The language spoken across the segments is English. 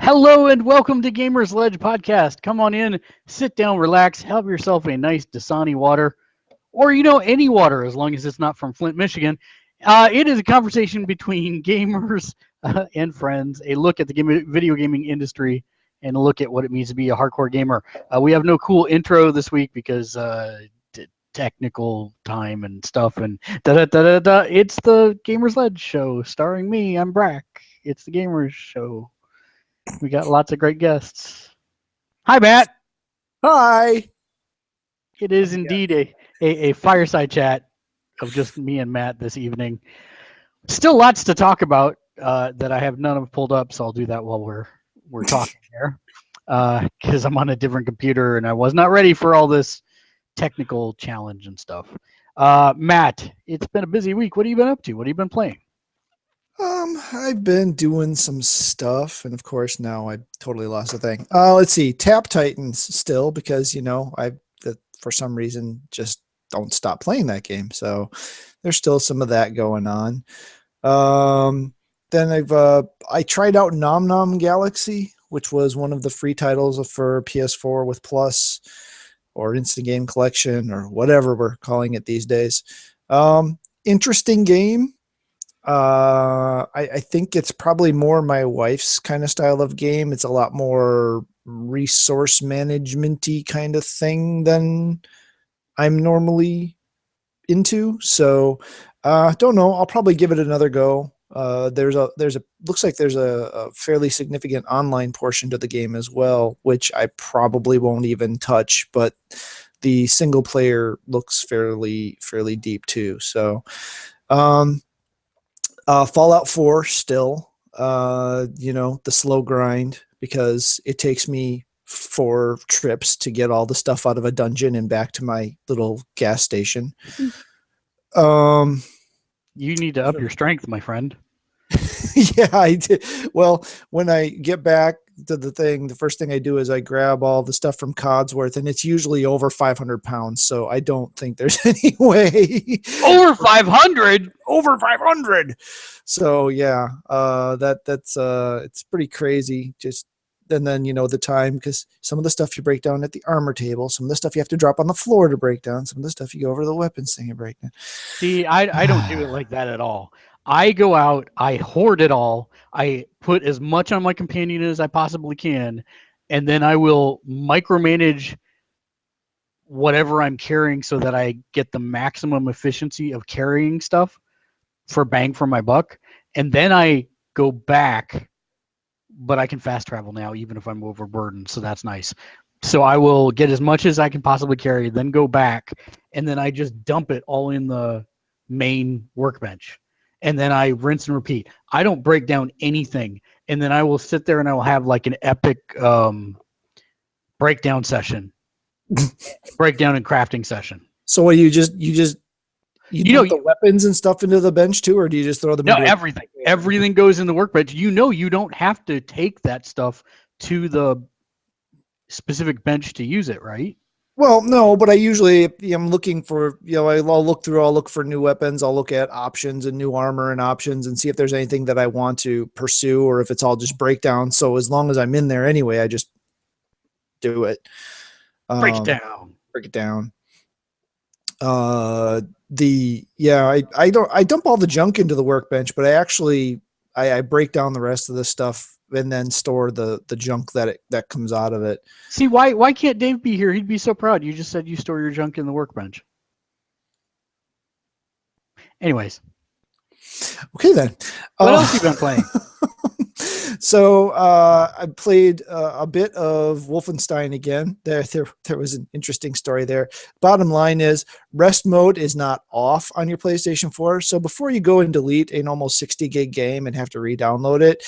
Hello and welcome to Gamersledge podcast. Come on in, sit down, relax, have yourself a nice Dasani water, or any water as long as it's not from Flint, Michigan. It is a conversation between gamers and friends, a look at the video gaming industry, and a look at what it means to be a hardcore gamer. We have no cool intro this week because technical time and stuff, and da-da-da-da-da. It's the Gamersledge show starring me. I'm Brack. It's the Gamers show. We got lots of great guests. Hi, Matt. Hi. It is indeed a fireside chat of just me and Matt this evening. Still lots to talk about that I have none of pulled up, so I'll do that while we're talking here because I'm on a different computer and I was not ready for all this technical challenge and stuff. Matt, it's been a busy week. What have you been up to? What have you been playing? I've been doing some stuff, and of course now I totally lost the thing. Let's see, Tap Titans still because I for some reason just don't stop playing that game. So there's still some of that going on. Then I tried out Nom Nom Galaxy, which was one of the free titles for PS4 with Plus or Instant Game Collection or whatever we're calling it these days. Interesting game. I think it's probably more my wife's kind of style of game. It's a lot more resource management-y kind of thing than I'm normally into. So, don't know. I'll probably give it another go. Looks like there's a fairly significant online portion to the game as well, which I probably won't even touch, but the single player looks fairly deep too. So, Fallout 4 still, the slow grind because it takes me 4 trips to get all the stuff out of a dungeon and back to my little gas station. You need to up your strength, my friend. Yeah, I did. Well, when I get back to the thing, the first thing I do is I grab all the stuff from Codsworth, and it's usually over 500 pounds. So I don't think there's any way. Over 500? Over 500. So yeah, that's it's pretty crazy. And then the time, because some of the stuff you break down at the armor table, some of the stuff you have to drop on the floor to break down, some of the stuff you go over to the weapons thing and break down. See, I don't do it like that at all. I go out, I hoard it all, I put as much on my companion as I possibly can, and then I will micromanage whatever I'm carrying so that I get the maximum efficiency of carrying stuff for bang for my buck. And then I go back, but I can fast travel now even if I'm overburdened, so that's nice. So I will get as much as I can possibly carry, then go back, and then I just dump it all in the main workbench. And then I rinse and repeat. I don't break down anything. And then I will sit there and I will have like an epic breakdown session. Breakdown and crafting session. So what, you dump the weapons and stuff into the bench too, or do you just throw them? No, everything. Everything goes in the workbench. You don't have to take that stuff to the specific bench to use it, right? Well, no, but I usually I'm looking for, I'll look for new weapons. I'll look at options and new armor and options and see if there's anything that I want to pursue or if it's all just breakdown. So as long as I'm in there anyway, I just do it. Break it down. I dump all the junk into the workbench, but I break down the rest of the stuff and then store the junk that comes out of it. See, why can't Dave be here? He'd be so proud. You just said you store your junk in the workbench. Anyways. Okay, then. What else have you been playing? So I played a bit of Wolfenstein again. There was an interesting story there. Bottom line is rest mode is not off on your PlayStation 4. So before you go and delete an almost 60 gig game and have to re-download it,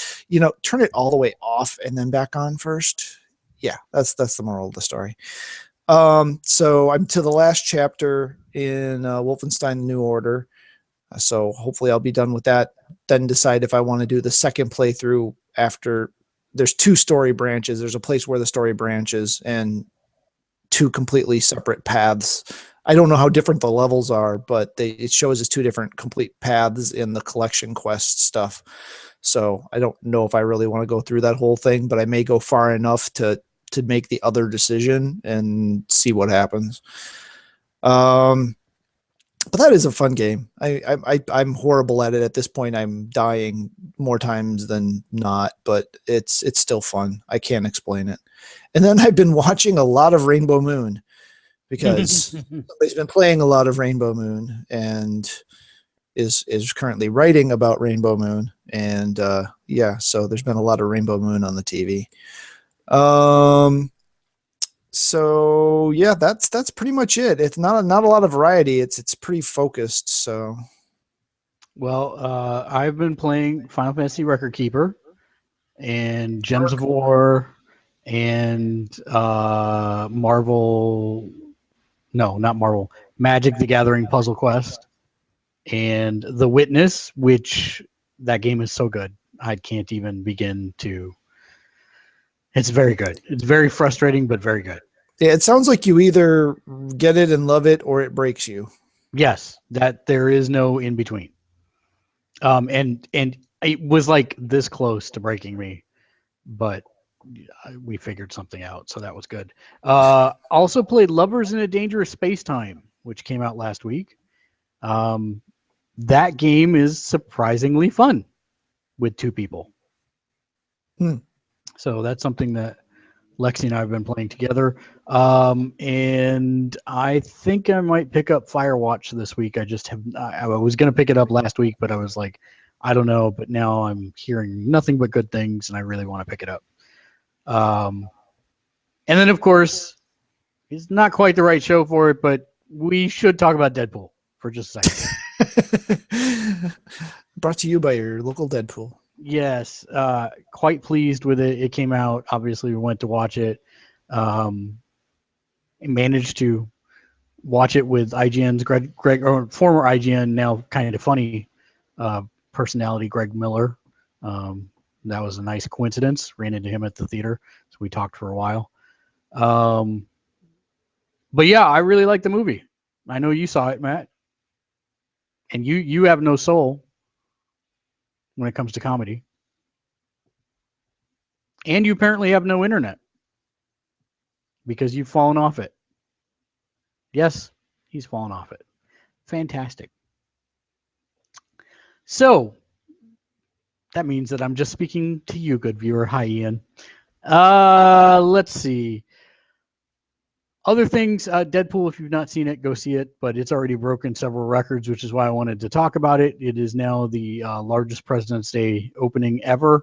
turn it all the way off and then back on first. Yeah, that's the moral of the story. So I'm to the last chapter in Wolfenstein: The New Order. So hopefully I'll be done with that, then decide if I want to do the second playthrough after. There's 2 story branches. There's a place where the story branches and 2 completely separate paths. I don't know how different the levels are, but it shows as 2 different complete paths in the collection quest stuff. So I don't know if I really want to go through that whole thing, but I may go far enough to make the other decision and see what happens. But that is a fun game. I'm horrible at it at this point. I'm dying more times than not, but it's still fun. I can't explain it. And then I've been watching a lot of Rainbow Moon because somebody's been playing a lot of Rainbow Moon and is currently writing about Rainbow Moon. And yeah, so there's been a lot of Rainbow Moon on the TV. So yeah, that's pretty much it. It's not a lot of variety. It's pretty focused. So Well, I've been playing Final Fantasy Record Keeper and Gems of War and Marvel. No, not Marvel. Magic: The Gathering Puzzle Quest and The Witness, which that game is so good. I can't even begin to. It's very good. It's very frustrating, but very good. yeah, it sounds like you either get it and love it or it breaks you. Yes, that there is no in between. And it was like this close to breaking me, but we figured something out, so that was good. Also played Lovers in a Dangerous Space Time, which came out last week. That game is surprisingly fun with two people. So that's something that Lexi and I have been playing together. And I think I might pick up Firewatch this week. I just have. I was going to pick it up last week, but I was like, I don't know. But now I'm hearing nothing but good things, and I really want to pick it up. And then, of course, it's not quite the right show for it, but we should talk about Deadpool for just a second. Brought to you by your local Deadpool. Yes, quite pleased with it. It came out. Obviously, we went to watch it. Managed to watch it with IGN's Greg or former IGN, now kind of funny personality, Greg Miller. That was a nice coincidence. Ran into him at the theater, so we talked for a while. But yeah, I really like the movie. I know you saw it, Matt, and you have no soul when it comes to comedy, and you apparently have no internet because you've fallen off it. Yes, he's fallen off it. Fantastic. So that means that I'm just speaking to you, good viewer. Hi, Ian. Let's see. Other things, Deadpool, if you've not seen it, go see it, but it's already broken several records, which is why I wanted to talk about it. It is now the largest President's Day opening ever,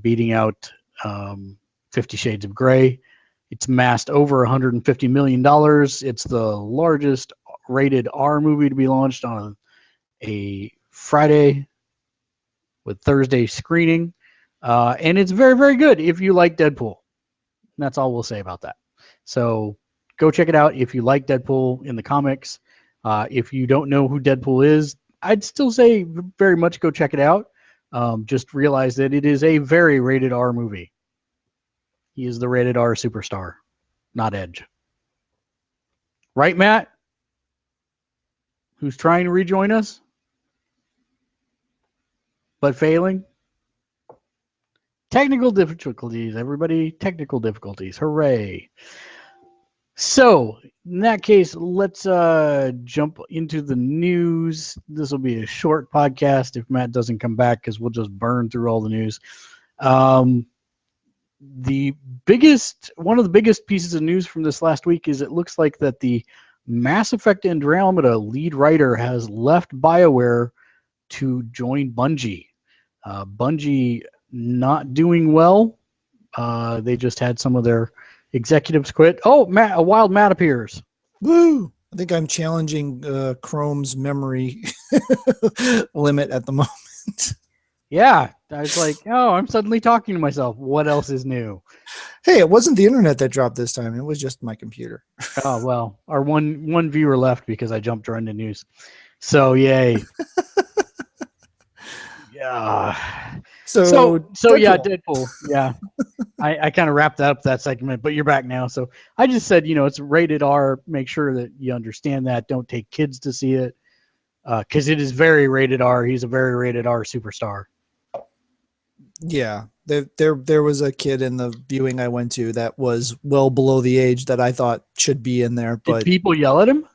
beating out 50 Shades of Grey. It's amassed over $150 million. It's the largest rated R movie to be launched on a Friday with Thursday screening. And it's very, very good if you like Deadpool. That's all we'll say about that. So go check it out if you like Deadpool in the comics. If you don't know who Deadpool is, I'd still say very much go check it out. Just realize that it is a very rated R movie. He is the rated R superstar, not Edge. Right, Matt? Who's trying to rejoin us, but failing? Technical difficulties, everybody. Technical difficulties. Hooray. So, in that case, let's jump into the news. This will be a short podcast if Matt doesn't come back because we'll just burn through all the news. One of the biggest pieces of news from this last week is it looks like that the Mass Effect Andromeda lead writer has left BioWare to join Bungie. Bungie not doing well. They just had some of their executives quit. Oh, Matt, a wild Matt appears. Woo! I think I'm challenging Chrome's memory limit at the moment. Yeah, I was like, oh, I'm suddenly talking to myself. What else is new? Hey, it wasn't the internet that dropped this time. It was just my computer. Oh, well, our one viewer left because I jumped right into news. So, yay. Yeah. So yeah, Deadpool. Yeah. I kind of wrapped up that segment, but you're back now. So I just said, it's rated R. Make sure that you understand that. Don't take kids to see it because it is very rated R. He's a very rated R superstar. Yeah, there was a kid in the viewing I went to that was well below the age that I thought should be in there, Did but people yell at him?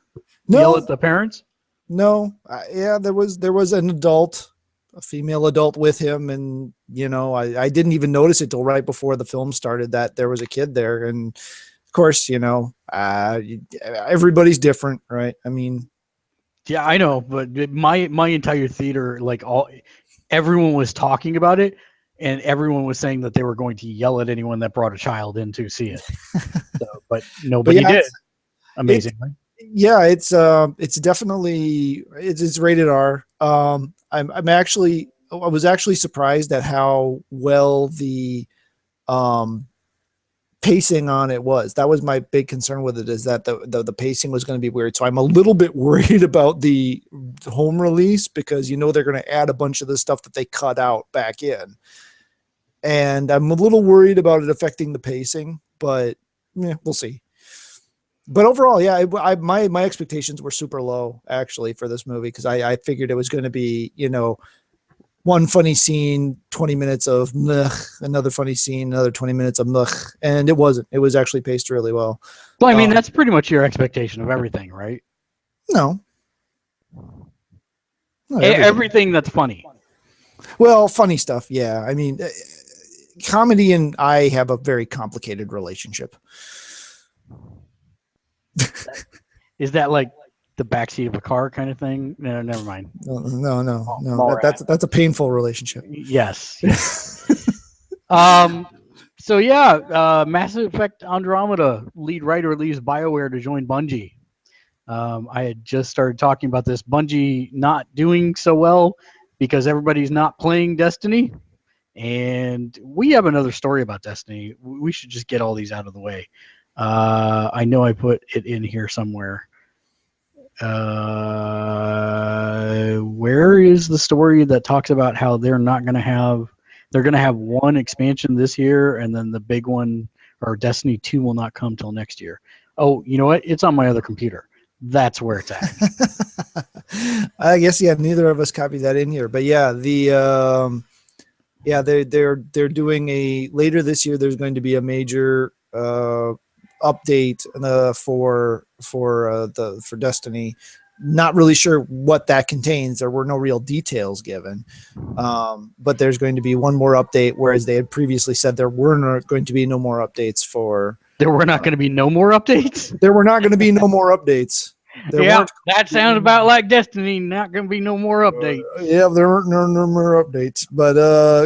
Yell at no, the parents? no, yeah, there was an adult, a female adult with him, and I didn't even notice it till right before the film started that there was a kid there, and of course, everybody's different, right? I mean, Yeah, I know, but my entire theater, like everyone was talking about it, and everyone was saying that they were going to yell at anyone that brought a child in to see it. So, but but nobody yeah, did, it's amazingly. yeah, it's definitely it's rated R. I was actually surprised at how well the um pacing on it was. That was my big concern with it, is that the pacing was going to be weird. So I'm a little bit worried about the home release, because they're going to add a bunch of the stuff that they cut out back in, and I'm a little worried about it affecting the pacing. But yeah, we'll see. But overall, yeah, my expectations were super low actually for this movie, because I figured it was going to be one funny scene, 20 minutes of meh, another funny scene, another 20 minutes of meh, and it wasn't. It was actually paced really well. Well, I mean, that's pretty much your expectation of everything, right? No, not everything. Everything that's funny. Well, funny stuff, yeah. I mean, comedy and I have a very complicated relationship. Is that like the backseat of a car kind of thing? No, never mind. No. That's a painful relationship. Yes. So yeah, Mass Effect Andromeda lead writer leaves BioWare to join Bungie. I had just started talking about this. Bungie not doing so well because everybody's not playing Destiny. And we have another story about Destiny. We should just get all these out of the way. I know I put it in here somewhere. Where is the story that talks about how they're going to have one expansion this year, and then the big one, or Destiny 2, will not come till next year? Oh, you know what? It's on my other computer. That's where it's at. I guess, yeah, neither of us copied that in here, but yeah, they're doing a later this year. There's going to be a major update for Destiny. Not really sure what that contains. There were no real details given, but there's going to be one more update, whereas they had previously said there were not going to be no more updates for. There were not going to be no more updates. There were not going to be no more updates. Yeah, that sounds about like Destiny. Not going to be no more updates. Yeah, there weren't no more updates, but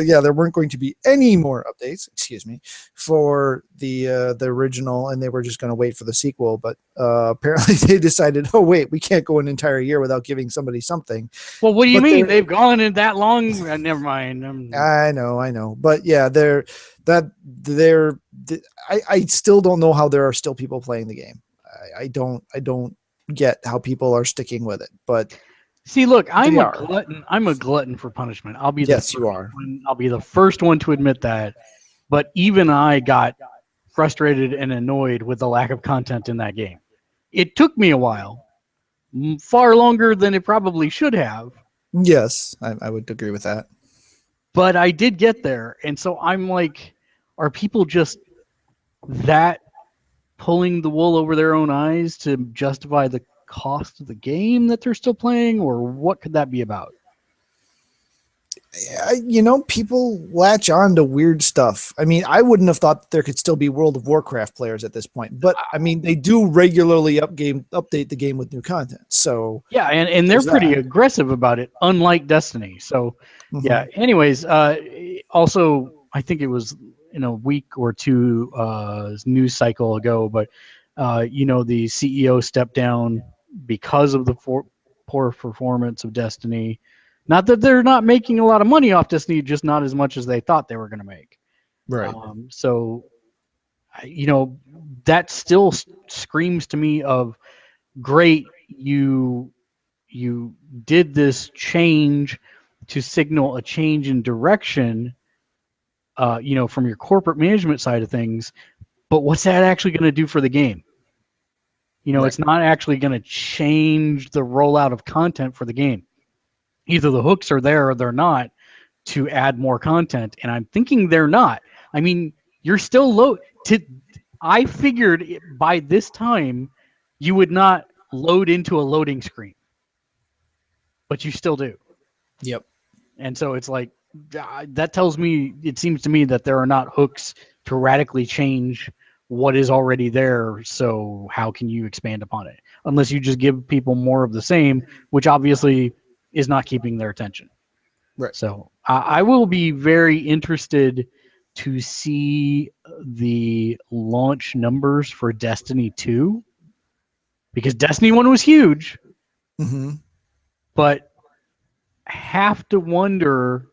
yeah, there weren't going to be any more updates. Excuse me, for the original, and they were just going to wait for the sequel. But apparently, they decided, oh wait, we can't go an entire year without giving somebody something. Well, what do you mean? They've gone in that long? Never mind. I know, but yeah, I still don't know how there are still people playing the game. I don't get how people are sticking with it, but see, look, I'm a glutton. I'm a glutton for punishment. I'll be you are. I'll be the first one to admit that. But even I got frustrated and annoyed with the lack of content in that game. It took me a while, far longer than it probably should have. Yes, I would agree with that. But I did get there, and so I'm like, are people just that pulling the wool over their own eyes to justify the cost of the game that they're still playing, or what could that be about? People latch on to weird stuff. I mean, I wouldn't have thought that there could still be World of Warcraft players at this point, but I mean, they do regularly update the game with new content. So yeah, and they're pretty aggressive about it, unlike Destiny. So yeah. Anyways, also I think it was in a week or two news cycle ago, but the CEO stepped down because of the poor performance of Destiny. Not that they're not making a lot of money off Destiny, just not as much as they thought they were going to make. Right. So, that still screams to me of great. You did this change to signal a change in direction, from your corporate management side of things. But what's that actually going to do for the game? Right. It's not actually going to change the rollout of content for the game. Either the hooks are there or they're not, to add more content, and I'm thinking they're not. I mean, you're still low. I figured by this time you would not load into a loading screen, but you still do. Yep. And so it's like that tells me, it seems to me that there are not hooks to radically change what is already there. So how can you expand upon it unless you just give people more of the same, which obviously is not keeping their attention. Right. So I will be very interested to see the launch numbers for Destiny 2, because Destiny 1 was huge, Mm-hmm. but have to wonder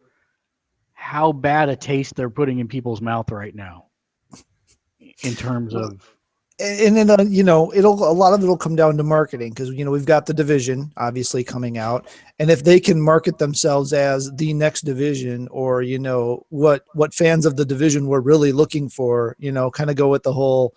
how bad a taste they're putting in people's mouth right now in terms Well, of. and then you know, a lot of it'll come down to marketing, because you know we've got the Division obviously coming out, and if they can market themselves as the next Division, or you know what fans of the Division were really looking for, you know, kind of go with the whole,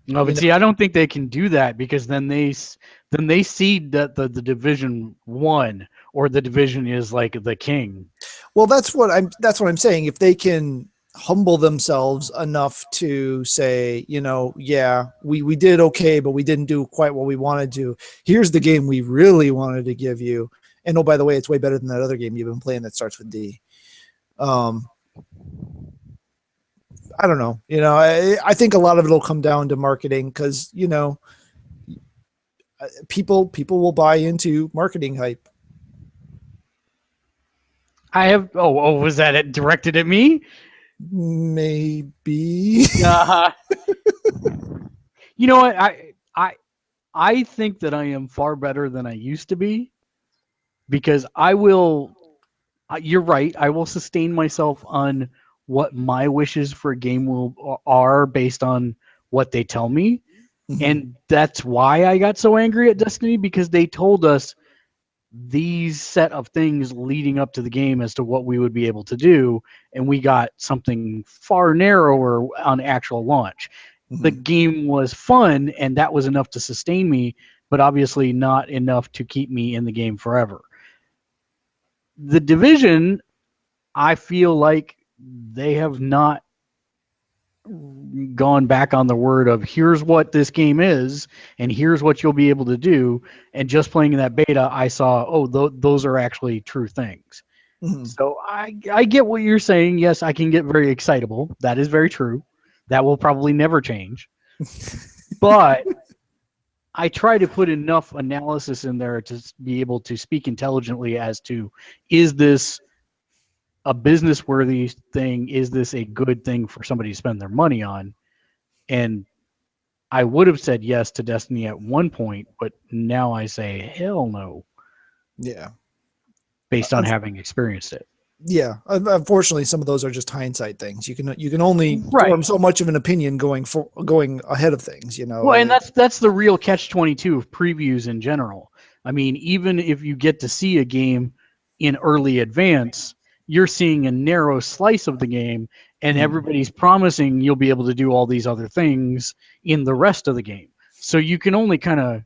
No, you but know. see, I don't think they can do that, because then they see that the Division won, or the Division is like the king. Well, that's what I'm saying. If they can humble themselves enough to say, you know, yeah, we did okay, but we didn't do quite what we wanted to. Here's the game we really wanted to give you. And oh, by the way, it's way better than that other game you've been playing that starts with D. Um, I don't know. You know, I think a lot of it will come down to marketing, because you know, people will buy into marketing hype. I have. Oh, was that it directed at me? Maybe. Uh, you know what? I think that I am far better than I used to be, because I will. You're right. I will sustain myself on what my wishes for a game will are based on what they tell me, Mhm. and that's why I got so angry at Destiny, because they told us these set of things leading up to the game as to what we would be able to do, and we got something far narrower on actual launch. The Mhm. game was fun, and that was enough to sustain me, but obviously not enough to keep me in the game forever. The Division, I feel like they have not gone back on the word of here's what this game is and here's what you'll be able to do. And just playing in that beta, I saw, oh, those are actually true things. Mhm. So I get what you're saying. Yes, I can get very excitable. That is very true. That will probably never change. But I try to put enough analysis in there to be able to speak intelligently as to, is this a business worthy thing? Is this a good thing for somebody to spend their money on? And I would have said yes to Destiny at one point, but now I say hell no, Yeah. based on having experienced it. Yeah, unfortunately, some of those are just hindsight things. You can only Right. form so much of an opinion going ahead of things. You know. Well, and that's the real catch-22 of previews in general. I mean, even if you get to see a game in early advance, you're seeing a narrow slice of the game, and Mhm. everybody's promising you'll be able to do all these other things in the rest of the game. So you can only kind of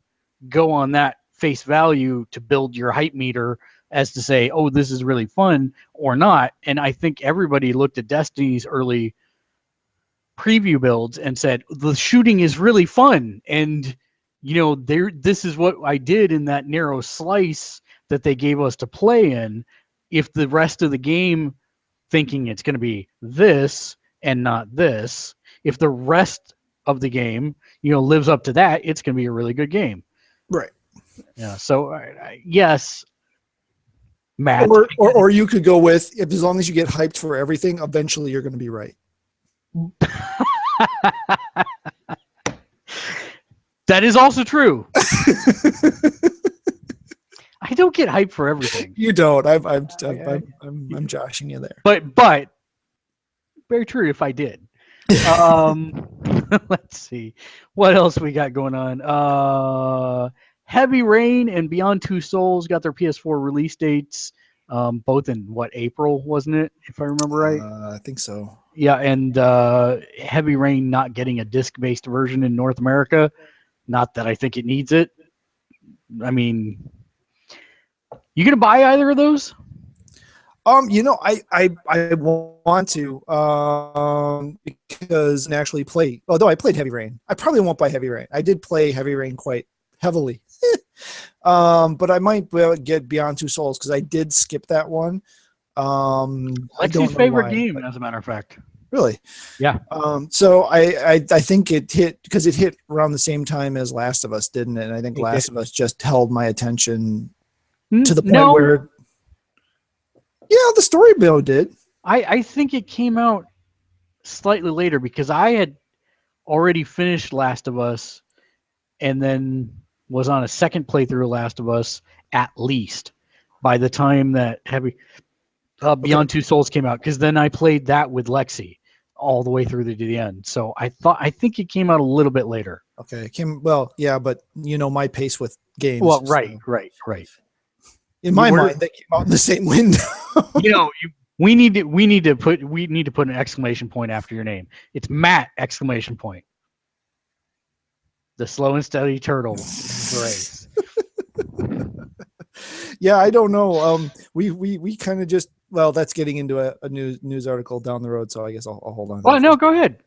go on that face value to build your hype meter as to say, oh, this is really fun or not. And I think everybody looked at Destiny's early preview builds and said the shooting is really fun, and there, this is what I did in that narrow slice that they gave us to play in. If the rest of the game, thinking it's going to be this and not this, if the rest of the game lives up to that, it's going to be a really good game. Right. Yeah, so yes, Matt. Or you could go with, if as long as you get hyped for everything, eventually you're going to be right. That is also true. I don't get hyped for everything. You don't. I, I'm joshing you there. but very true if I did. Um, let's see what else we got going on. Heavy Rain and Beyond Two Souls got their PS4 release dates, both in what, April, wasn't it? If I remember right. I think so. Yeah, and Heavy Rain not getting a disc-based version in North America. Not that I think it needs it. I mean, you gonna buy either of those? I want to, because I actually play. Although I played Heavy Rain, I probably won't buy Heavy Rain. I did play Heavy Rain quite heavily, but I might get Beyond Two Souls because I did skip that one. I Lexi's don't know favorite why, game, but as a matter of fact. really. Yeah. So I think it hit because it hit around the same time as Last of Us, didn't it? And I think It did. Last of Us just held my attention to the point No, where, yeah, the story mode did. I think it came out slightly later because I had already finished Last of Us and then was on a second playthrough of Last of Us at least by the time that Okay. Beyond Two Souls came out, because then I played that with Lexi all the way through to the end. So I think it came out a little bit later. Okay. Well, yeah, but you know my pace with games. Well, right, So. right. In You my were, mind, they came out in the same window. we need to put an exclamation point after your name. It's Matt exclamation point. The slow and steady turtle race. Yeah, I don't know. We kind of just, well, that's getting into a news article down the road, so I guess I'll hold on. Well, no, go ahead.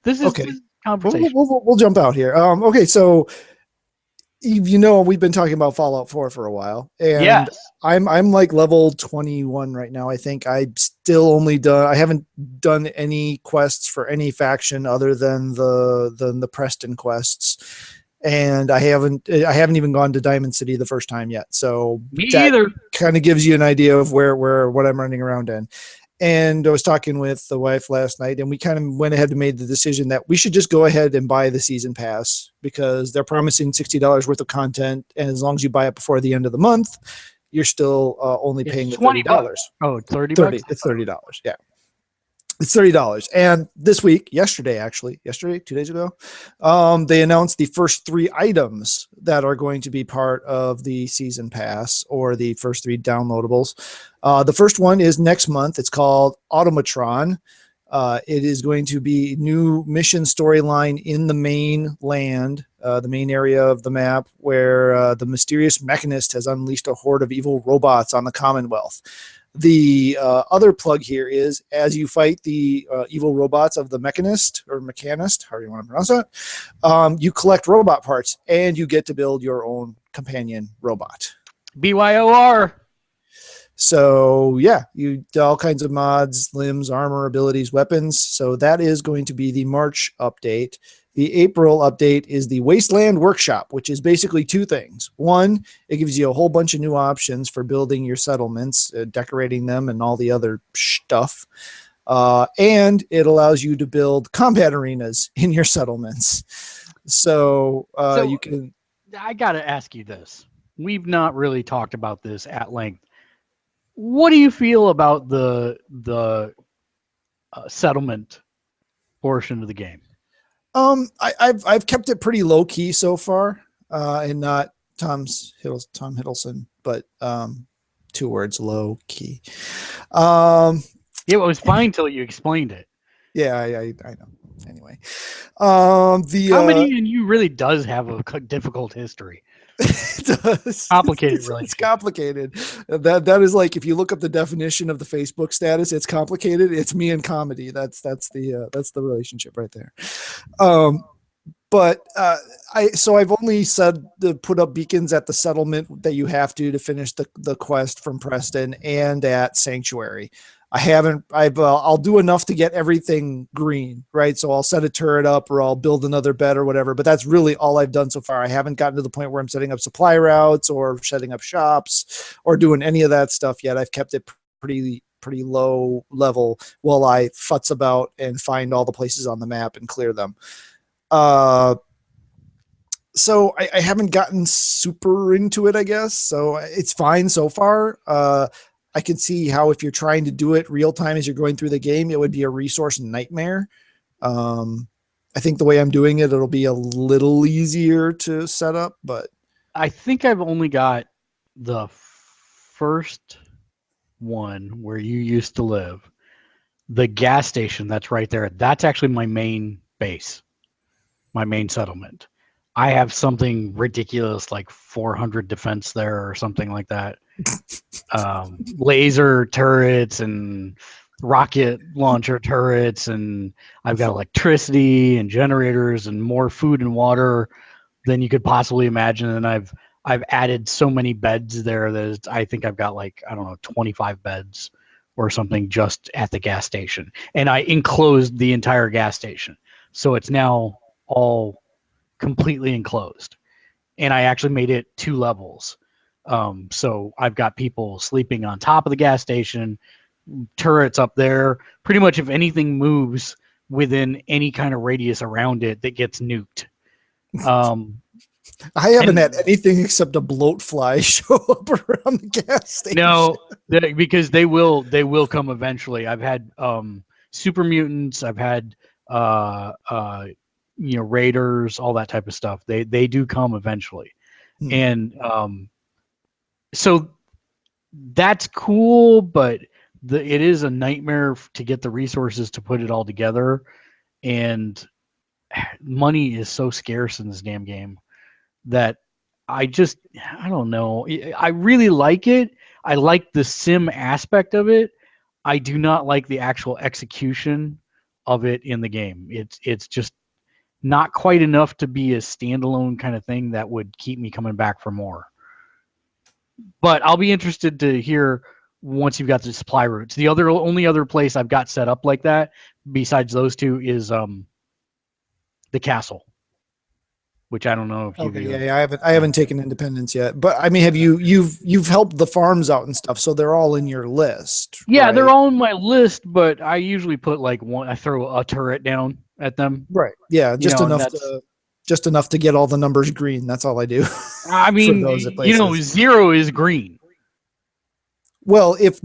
This is Okay. conversation. We'll jump out here. Okay, so we've been talking about Fallout 4 for a while, and Yes. I'm like level 21 right now. I think I haven't done any quests for any faction other than the Preston quests, and I haven't even gone to Diamond City the first time yet. So Me that either. kind of gives you an idea of what I'm running around in. And I was talking with the wife last night, and we kind of went ahead and made the decision that we should just go ahead and buy the season pass because they're promising $60 worth of content. And as long as you buy it before the end of the month, you're still only paying the $30. Oh, 30 $30. bucks? It's $30. Yeah. It's $30. And this week, yesterday, 2 days ago, they announced the first 3 items that are going to be part of the season pass, or the first 3 downloadables. The first one is next month. It's called Automatron. It is going to be new mission storyline in the main land, the main area of the map, where the mysterious mechanist has unleashed a horde of evil robots on the Commonwealth. The other plug here is, as you fight the evil robots of the Mechanist, however you want to pronounce that, you collect robot parts and you get to build your own companion robot. BYOR. So yeah, you all kinds of mods, limbs, armor, abilities, weapons. So that is going to be the March update. The April update is the Wasteland Workshop, which is basically 2 things. One, it gives you a whole bunch of new options for building your settlements, decorating them, and all the other stuff. And it allows you to build combat arenas in your settlements. So you can. I got to ask you this. We've not really talked about this at length. What do you feel about the settlement portion of the game? I've kept it pretty low key so far, and not Tom Hiddleston, but 2 words, low key. Yeah, it was fine till you explained it. Yeah, I know. Anyway, comedy and you really does have a difficult history. It does. Complicated It's complicated. That is like, if you look up the definition of the Facebook status, it's complicated. It's me and comedy. That's the relationship right there. But I've only said to put up beacons at the settlement that you have to finish the quest from Preston, and at Sanctuary. I'll do enough to get everything green, right? So I'll set a turret up, or I'll build another bed or whatever, but that's really all I've done so far. I haven't gotten to the point where I'm setting up supply routes or setting up shops or doing any of that stuff yet. I've kept it pretty low level while I futz about and find all the places on the map and clear them. So I haven't gotten super into it, I guess. So it's fine so far. I can see how, if you're trying to do it real time as you're going through the game, it would be a resource nightmare. I think the way I'm doing it, it'll be a little easier to set up, but I think I've only got the first one where you used to live, the gas station that's right there. That's actually my main base, my main settlement. I have something ridiculous like 400 defense there or something like that. laser turrets and rocket launcher turrets, and I've got electricity and generators and more food and water than you could possibly imagine. And I've added so many beds there that I think I've got like, I don't know, 25 beds or something just at the gas station. And I enclosed the entire gas station. So it's now all completely enclosed. And I actually made it 2 levels. So I've got people sleeping on top of the gas station, turrets up there. Pretty much if anything moves within any kind of radius around it, that gets nuked. I haven't had anything except a bloat fly show up around the gas station. No, because they will come eventually. I've had super mutants. I've had raiders, all that type of stuff. They do come eventually, and so that's cool. But it is a nightmare to get the resources to put it all together, and money is so scarce in this damn game that I don't know. I really like it. I like the sim aspect of it. I do not like the actual execution of it in the game. It's just not quite enough to be a standalone kind of thing that would keep me coming back for more. But I'll be interested to hear once you've got the supply routes. The only other place I've got set up like that besides those two is the castle, which I don't know if you. Yeah, I haven't taken independence yet, but I mean, you've helped the farms out and stuff, so they're all in your list. Yeah, right? they're all on my list, but I usually put like I throw a turret down at them. Right. Yeah, just enough to get all the numbers green. That's all I do. I mean, 0 is green. Well, it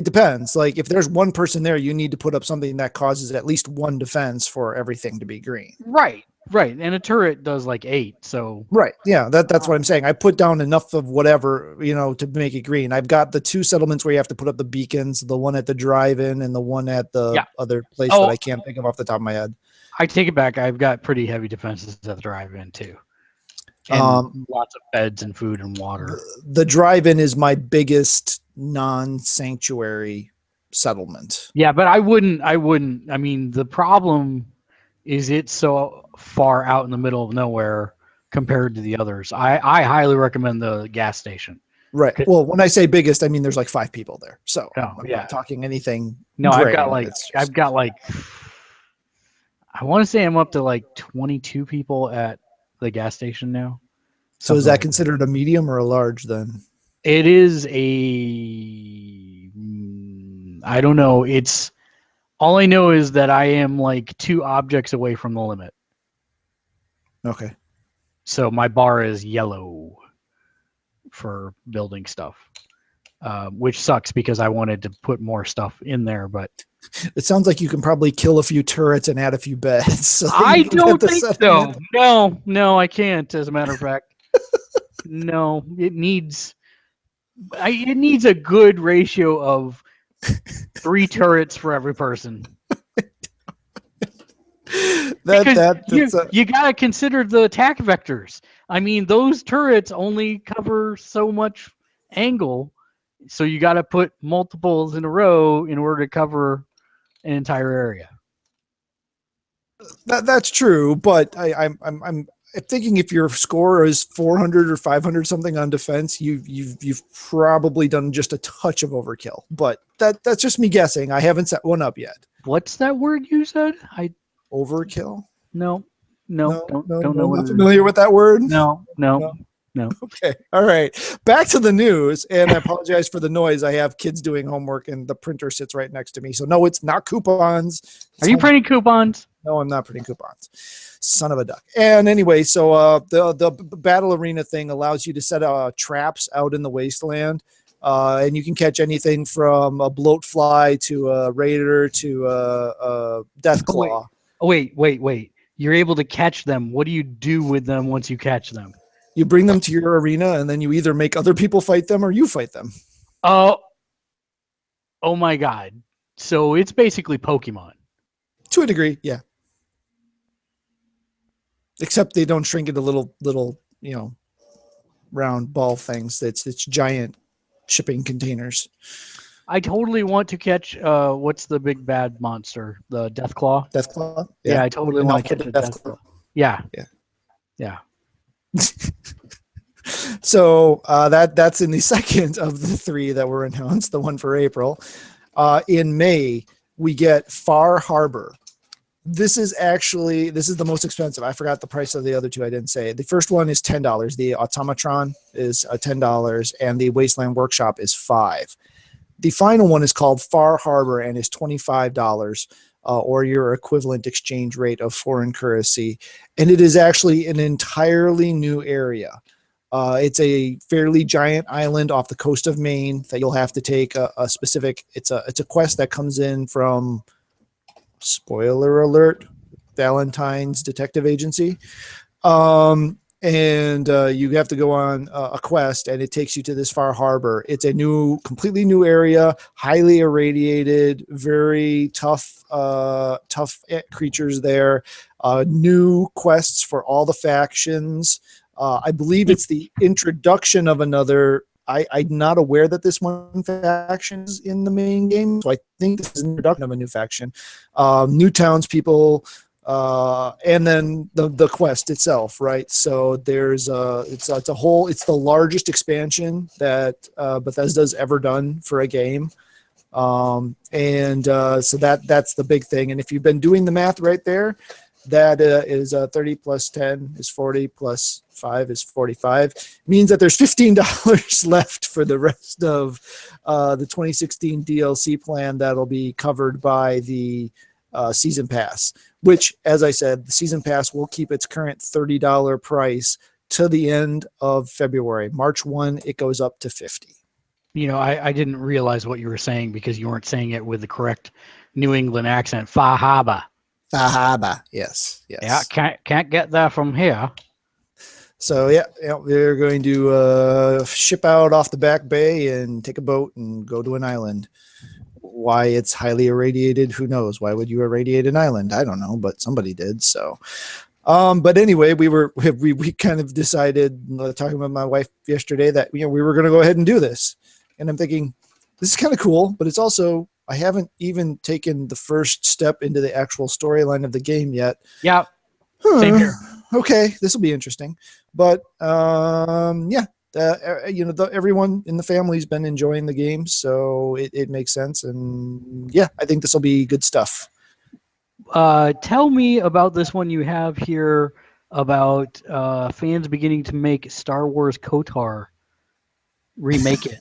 depends. Like if there's one person there, you need to put up something that causes at least 1 defense for everything to be green. Right. And a turret does like 8. So right. Yeah, that's what I'm saying. I put down enough of whatever, to make it green. I've got the 2 settlements where you have to put up the beacons, the one at the drive-in and the one at the other place that I can't think of off the top of my head. I take it back. I've got pretty heavy defenses at the drive-in too. And lots of beds and food and water. The drive-in is my biggest non-sanctuary settlement. Yeah, but I wouldn't. I mean, the problem is it's so far out in the middle of nowhere compared to the others. I highly recommend the gas station. Right. Well, when I say biggest, I mean there's like 5 people there. So I'm not talking anything. No, I've got like I want to say I'm up to like 22 people at the gas station now. So is that considered a medium or a large then? It is I don't know. All I know is that I am like 2 objects away from the limit. Okay. So my bar is yellow for building stuff, which sucks because I wanted to put more stuff in there, but it sounds like you can probably kill a few turrets and add a few beds. So I don't think so. No, I can't. As a matter of fact, no, it needs a good ratio of 3 turrets for every person. You gotta consider the attack vectors. I mean, those turrets only cover so much angle, so you got to put multiples in a row in order to cover an entire area. That's true, but I'm thinking if your score is 400 or 500 something on defense, you've probably done just a touch of overkill. But that's just me guessing. I haven't set one up yet. What's that word you said? Overkill? No, don't know. Not familiar with that word? No. Okay. All right. Back to the news. And I apologize for the noise. I have kids doing homework and the printer sits right next to me. So no, it's not coupons. Are you printing coupons? No, I'm not printing coupons. Son of a duck. And anyway, so the battle arena thing allows you to set traps out in the wasteland. And you can catch anything from a bloat fly to a raider to a death claw. Wait. You're able to catch them. What do you do with them once you catch them? You bring them to your arena, and then you either make other people fight them or you fight them. Oh my God. So it's basically Pokemon. To a degree, yeah. Except they don't shrink into little round ball things. It's giant shipping containers. I totally want to catch what's the big bad monster? The Death Claw. Deathclaw, yeah, Yeah, I totally an want to alpha catch a Death Deathclaw. Claw. Yeah. Yeah. Yeah. So that's in the second of the three that were announced, the one for April. In May, we get Far Harbor. This is the most expensive. I forgot the price of the other two. I didn't say. The first one is $10. The Automatron is $10, and the Wasteland Workshop is $5. The final one is called Far Harbor and is $25, or your equivalent exchange rate of foreign currency. And it is actually an entirely new area. It's a fairly giant island off the coast of Maine that you'll have to take a specific. It's a quest that comes in from, spoiler alert, Valentine's Detective Agency. And you have to go on a quest, and it takes you to this Far Harbor. It's a completely new area, highly irradiated, very tough creatures there. New quests for all the factions. I believe it's the introduction of another. I'm not aware that this one faction is in the main game, so I think this is an introduction of a new faction. New townspeople. And then the quest itself, right? So there's it's the largest expansion that Bethesda's ever done for a game. So that's the big thing. And if you've been doing the math right there, that is 30 plus 10 is 40 plus 5 is 45. Means that there's $15 left for the rest of the 2016 DLC plan that'll be covered by the season pass, which, as I said, the season pass will keep its current $30 price to the end of February. March 1, it goes up to $50. I didn't realize what you were saying because you weren't saying it with the correct New England accent. Fahaba. Fahaba. Yes. Yeah, can't get there from here. So yeah, they're going to ship out off the back bay and take a boat and go to an island. Why it's highly irradiated, who knows? Why would you irradiate an island? I don't know, but somebody did. So, but anyway, we kind of decided, talking with my wife yesterday, that we were going to go ahead and do this. And I'm thinking, this is kind of cool, but it's also, I haven't even taken the first step into the actual storyline of the game yet. Yeah, same here. Okay, this will be interesting. But yeah. Everyone in the family's been enjoying the game, so it makes sense. And yeah, I think this will be good stuff. Tell me about this one you have here about fans beginning to make Star Wars KOTOR remake it.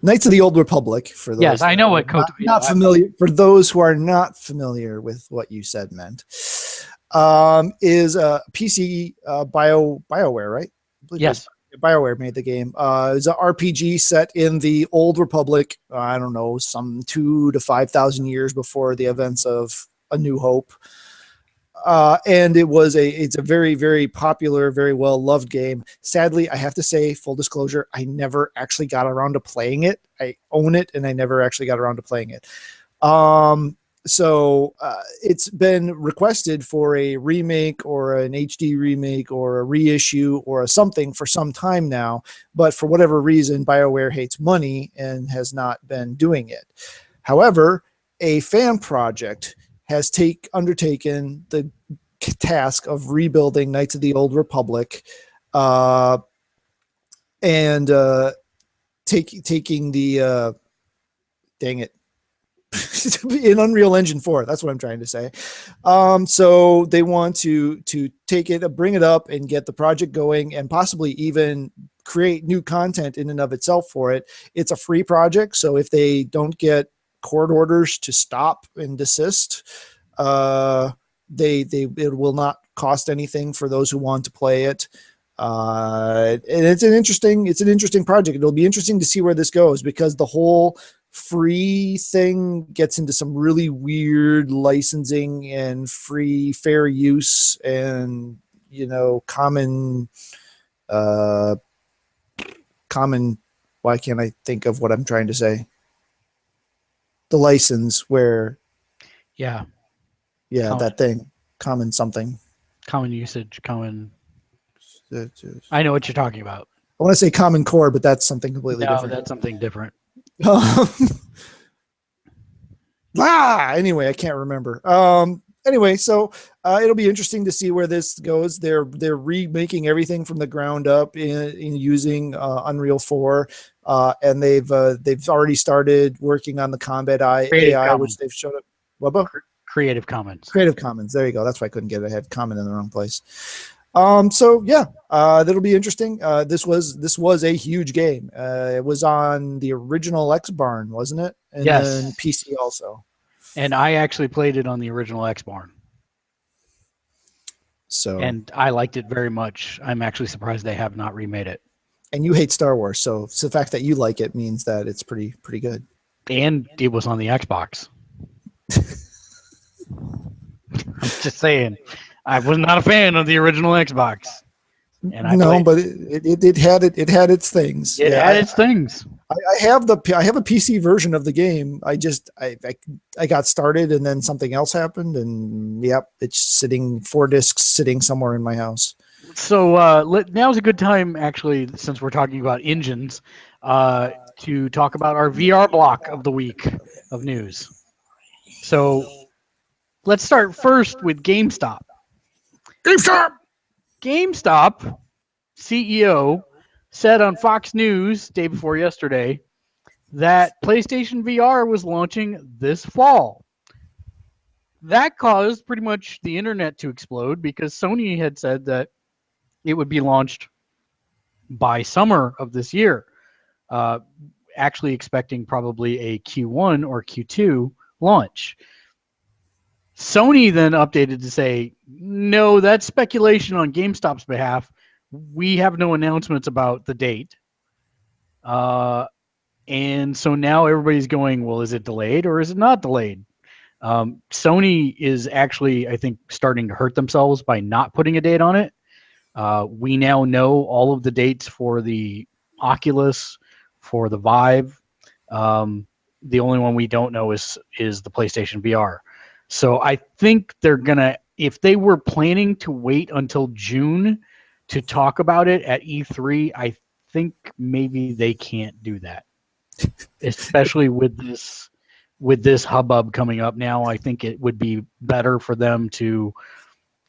Knights of the Old Republic, for those. Yes, I know what KOTOR is. Not familiar. For those who are not familiar with what you said meant, is a PC BioWare, right? Yes. BioWare made the game. It's an RPG set in the Old Republic. I don't know, some 2,000 to 5,000 years before the events of A New Hope. And it's a very, very popular, very well loved game. Sadly, I have to say, full disclosure, I never actually got around to playing it. I own it, and I never actually got around to playing it. So it's been requested for a remake or an HD remake or a reissue or a something for some time now, but for whatever reason, BioWare hates money and has not been doing it. However, a fan project has undertaken the task of rebuilding Knights of the Old Republic, and taking the dang it. In Unreal Engine 4, that's what I'm trying to say. So they want to take it, bring it up, and get the project going, and possibly even create new content in and of itself for it. It's a free project, so if they don't get court orders to stop and desist, it will not cost anything for those who want to play it. And it's an interesting project. It'll be interesting to see where this goes, because the whole free thing gets into some really weird licensing and fair use and common why can't I think of what I'm trying to say? The license where common, that thing, common something, common usage, common. I know what you're talking about. I want to say Common Core, but that's something completely No, different. that's something different. Anyway, I can't remember. Anyway, so it'll be interesting to see where this goes. They're remaking everything from the ground up in using Unreal 4, and they've already started working on the combat Creative AI, which Commons. they've showed up. What about Creative Commons. Creative Commons? There you go. That's why I couldn't get it. I had comment in the wrong place. So yeah, that'll be interesting. This was a huge game. It was on the original X Barn, wasn't it? And then Yes. PC also. And I actually played it on the original X Barn. So And I liked it very much. I'm actually surprised they have not remade it. and you hate Star Wars, so the fact that you like it means that it's pretty good. And it was on the Xbox. I'm just saying. I was not a fan of the original Xbox. And But it had its things. It had its things. I have a PC version of the game. I got started and then something else happened, and yep, it's sitting 4 discs sitting somewhere in my house. So now's a good time, actually, since we're talking about engines, to talk about our VR block of the week of news. So let's start first with GameStop. GameStop CEO said on Fox News day before yesterday that PlayStation VR was launching this fall. That caused pretty much the internet to explode because Sony had said that it would be launched by summer of this year, actually expecting probably a Q1 or Q2 launch. Sony then updated to say, no, that's speculation on GameStop's behalf. We have no announcements about the date. And so now everybody's going, well, is it delayed or is it not delayed? Sony is actually, I think, starting to hurt themselves by not putting a date on it. We now know all of the dates for the Oculus, for the Vive. The only one we don't know is the PlayStation VR. So I think they're gonna, if they were planning to wait until June to talk about it at E3, I think maybe they can't do that, especially with this hubbub coming up now. I think it would be better for them to,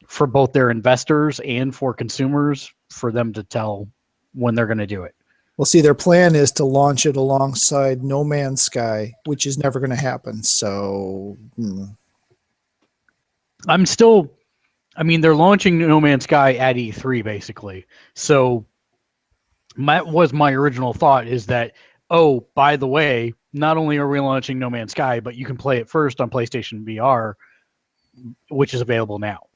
for both their investors and for consumers, for them to tell when they're going to do it. Well, see, their plan is to launch it alongside No Man's Sky, which is never going to happen. So, they're launching No Man's Sky at E3 basically. So my original thought is that, oh, by the way, not only are we launching No Man's Sky, but you can play it first on PlayStation VR, which is available now.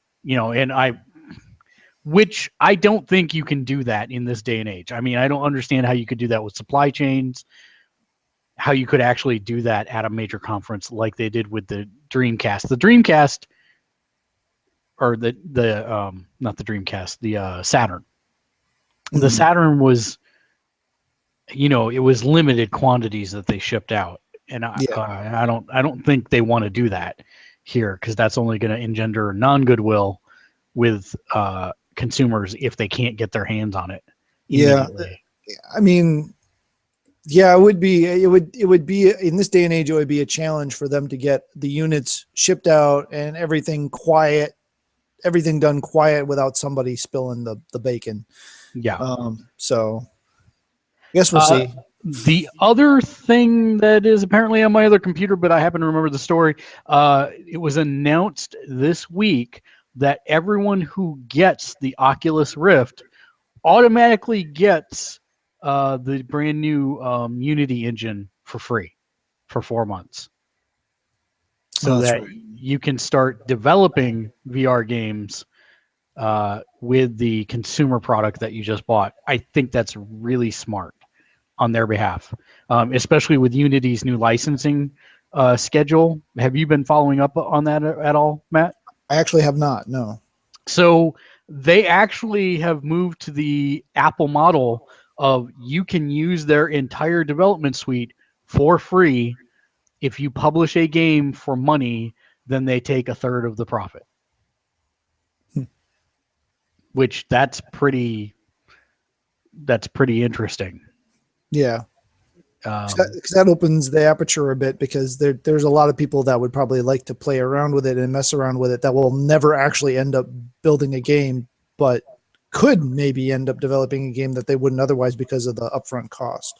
Which I don't think you can do that in this day and age. I mean, I don't understand how you could do that with supply chains, how you could actually do that at a major conference like they did with the Dreamcast. The Dreamcast, or not the Dreamcast, the Saturn. The Saturn was, it was limited quantities that they shipped out, and I don't think they want to do that here, because that's only going to engender non-goodwill with consumers if they can't get their hands on it immediately. I mean, it would be in this day and age, it would be a challenge for them to get the units shipped out and everything done quiet without somebody spilling the bacon. So I guess we'll see. The other thing that is apparently on my other computer, but I happen to remember the story, it was announced this week that everyone who gets the Oculus Rift automatically gets the brand new Unity engine for free for 4 months, so that you can start developing VR games with the consumer product that you just bought. I think that's really smart on their behalf, especially with Unity's new licensing schedule. Have you been following up on that at all, Matt? I actually have not, no. So they actually have moved to the Apple model of you can use their entire development suite for free. If you publish a game for money, then they take a third of the profit. Which that's pretty that's pretty interesting. Yeah. Um, Because that opens the aperture a bit, because there's a lot of people that would probably like to play around with it and mess around with it that will never actually end up building a game, but could maybe end up developing a game that they wouldn't otherwise because of the upfront cost.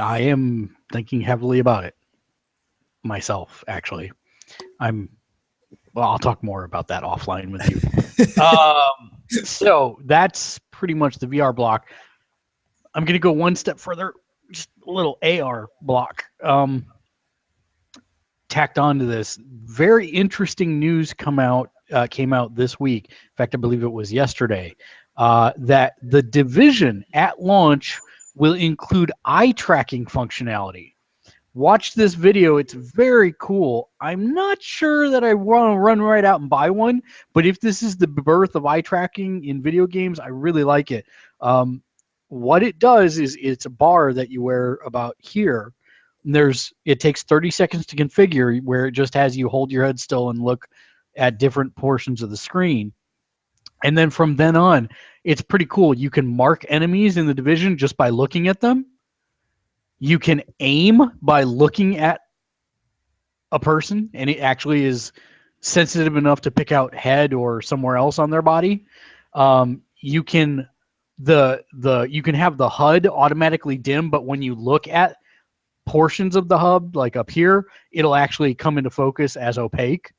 I am thinking heavily about it myself, actually. Well, I'll talk more about that offline with you. So that's pretty much the VR block. I'm going to go one step further, just a little AR block. Tacked onto this, very interesting news came out this week. In fact, I believe it was yesterday, that the Division at launch will include eye tracking functionality. Watch this video. It's very cool. I'm not sure that I want to run right out and buy one, but if this is the birth of eye tracking in video games, I really like it. What it does is it's a bar that you wear about here. It takes 30 seconds to configure, where it just has you hold your head still and look at different portions of the screen. And then from then on, it's pretty cool. You can mark enemies in the Division just by looking at them. You can aim by looking at a person, and it actually is sensitive enough to pick out head or somewhere else on their body. You can you can have the HUD automatically dim, but when you look at portions of the hub, like up here, it'll actually come into focus as opaque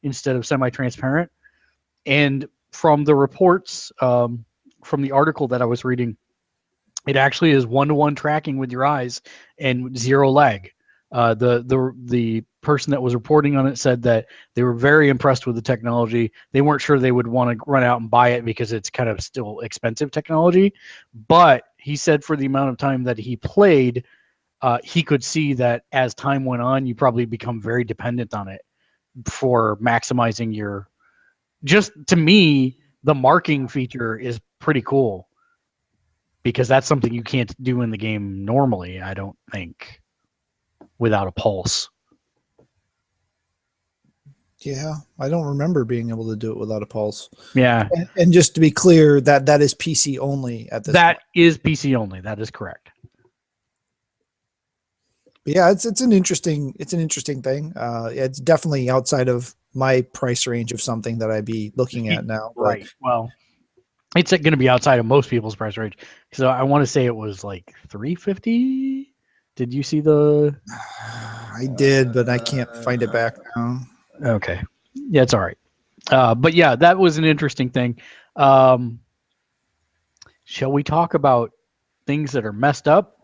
instead of semi-transparent. And from the reports, from the article that I was reading, it actually is one-to-one tracking with your eyes and zero lag. The person that was reporting on it said that they were very impressed with the technology. They weren't sure they would want to run out and buy it because it's kind of still expensive technology. But he said for the amount of time that he played, he could see that as time went on, you probably become very dependent on it for maximizing your. Just to me, the marking feature is pretty cool, because that's something you can't do in the game normally, I don't think, without a pulse. Yeah, I don't remember being able to do it without a pulse. Yeah. And just to be clear, that is PC only at this point. That is PC only. That is correct. But yeah, it's an interesting thing. It's definitely outside of my price range of something that I'd be looking at now. But Right. Well, it's going to be outside of most people's price range. So I want to say it was like $350. Did you see the? I did, but I can't find it back now. Okay. Yeah, it's all right. But yeah, that was an interesting thing. Shall we talk about things that are messed up?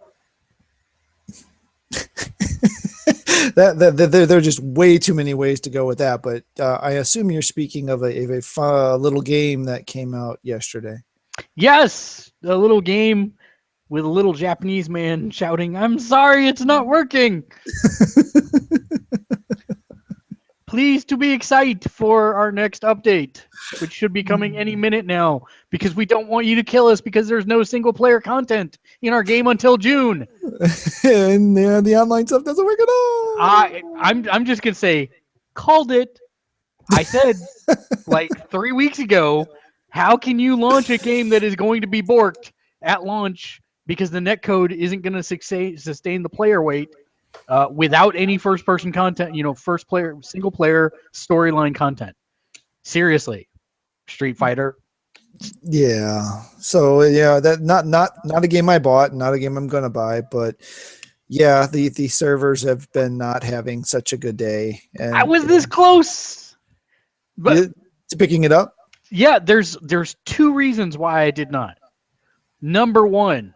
There are just way too many ways to go with that. But I assume you're speaking of a fun little game that came out yesterday. Yes, a little game with a little Japanese man shouting, "I'm sorry, it's not working." Please to be excited for our next update, which should be coming any minute now, because we don't want you to kill us because there's no single player content in our game until June. And the online stuff doesn't work at all. I'm just gonna say, called it. I said like 3 weeks ago, how can you launch a game that is going to be borked at launch because the netcode isn't going to sustain the player weight without any first-person content, single player storyline content? Seriously, Street Fighter. Yeah. So yeah, that not a game I bought, not a game I'm gonna buy, but yeah, the servers have been not having such a good day. And I was this close, but to picking it up. Yeah, there's two reasons why I did not. Number one,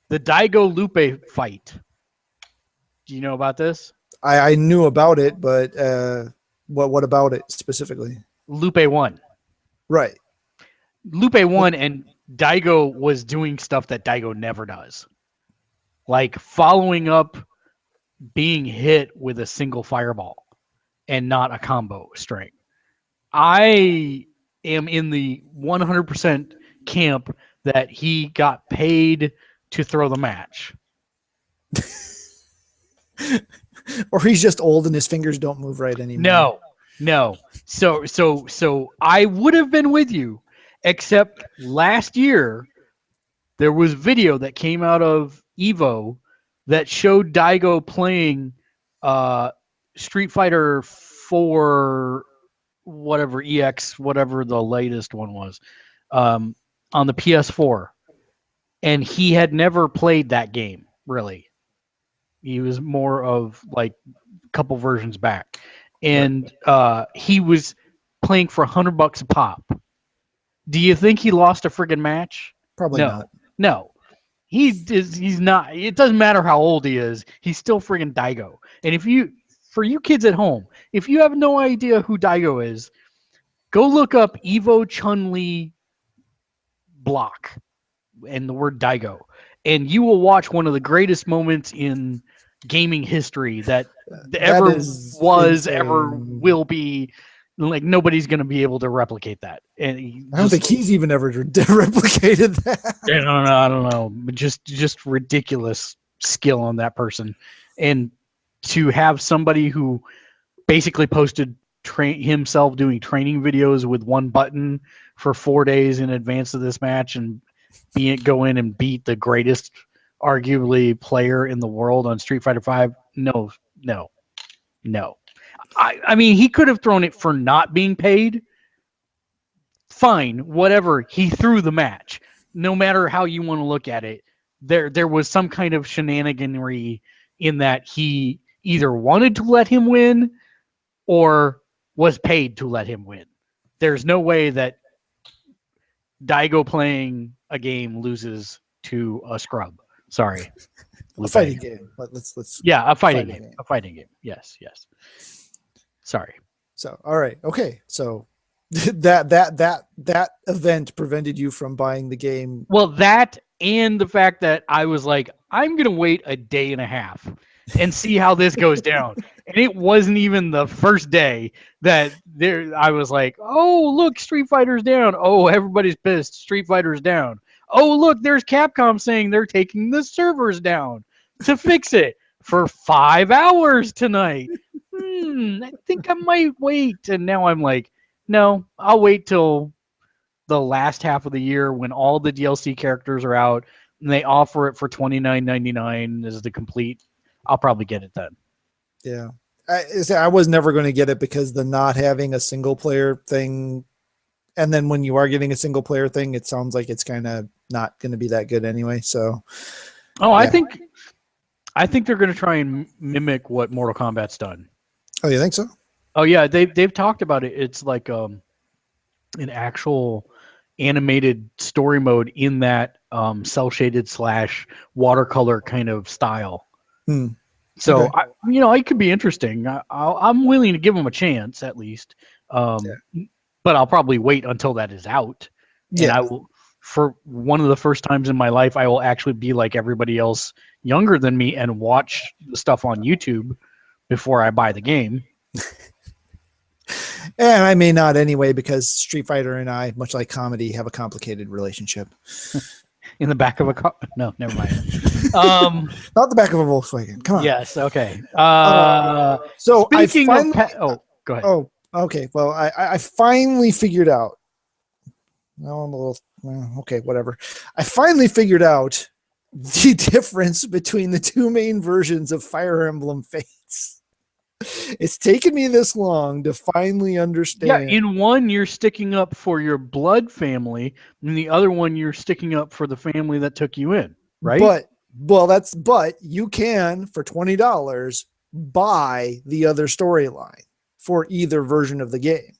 the Daigo Lupe fight. Do you know about this? I knew about it, but what about it specifically? Lupe won. Right. Lupe won, and Daigo was doing stuff that Daigo never does. Like following up being hit with a single fireball and not a combo string. I am in the 100% camp that he got paid to throw the match. Or he's just old and his fingers don't move right anymore. No. So I would have been with you, except last year there was video that came out of Evo that showed Daigo playing uh, Street Fighter 4, whatever EX, whatever the latest one was, um, on the PS4, and he had never played that game really. He was more of like a couple versions back, and he was playing for $100 a pop. Do you think he lost a friggin' match? Probably No, not. no. He is. He's not. It doesn't matter how old he is. He's still friggin' Daigo. And if you, for you kids at home, if you have no idea who Daigo is, go look up Evo Chun-Li block and the word Daigo, and you will watch one of the greatest moments in gaming history that ever was, ever will be. Like nobody's going to be able to replicate that. And I don't think he's even ever replicated that. I don't know. Just ridiculous skill on that person, and to have somebody who basically posted himself doing training videos with one button for 4 days in advance of this match and go in and beat the greatest arguably player in the world on Street Fighter 5. No. I mean, he could have thrown it for not being paid. Fine, whatever. He threw the match. No matter how you want to look at it, there was some kind of shenaniganry in that he either wanted to let him win or was paid to let him win. There's no way that Daigo playing a game loses to a scrub. Sorry. A fighting game. Let's a fighting game. A fighting game. Yes. Sorry. So, all right. Okay. So that event prevented you from buying the game. Well, that and the fact that I was like, I'm going to wait a day and a half and see how this goes down. And it wasn't even the first day that I was like, oh, look, Street Fighter's down. Oh, everybody's pissed. Street Fighter's down. Oh, look, there's Capcom saying they're taking the servers down to fix it for 5 hours tonight. I think I might wait. And now I'm like, no, I'll wait till the last half of the year when all the DLC characters are out and they offer it for $29.99 as the complete. I'll probably get it then. Yeah. I was never going to get it because the not having a single player thing. And then when you are getting a single player thing, it sounds like it's kind of not going to be that good anyway. So, yeah. I think they're going to try and mimic what Mortal Kombat's done. Oh, you think so? Oh yeah, they've talked about it. It's like an actual animated story mode in that cell shaded / watercolor kind of style. So okay. It could be interesting. I'm willing to give them a chance at least, but I'll probably wait until that is out. And I will, for one of the first times in my life, I will actually be like everybody else younger than me and watch the stuff on YouTube before I buy the game. And I may not anyway, because Street Fighter and I, much like comedy, have a complicated relationship. In the back of a car? No, never mind. Not the back of a Volkswagen. Come on. Yes. Okay. So speaking of go ahead. Oh, okay. Well, I finally figured out. No, I'm a little okay. Whatever. I finally figured out the difference between the two main versions of Fire Emblem Fates. It's taken me this long to finally understand. Yeah, in one you're sticking up for your blood family, and the other one you're sticking up for the family that took you in, right? But you can for $20 buy the other storyline for either version of the game.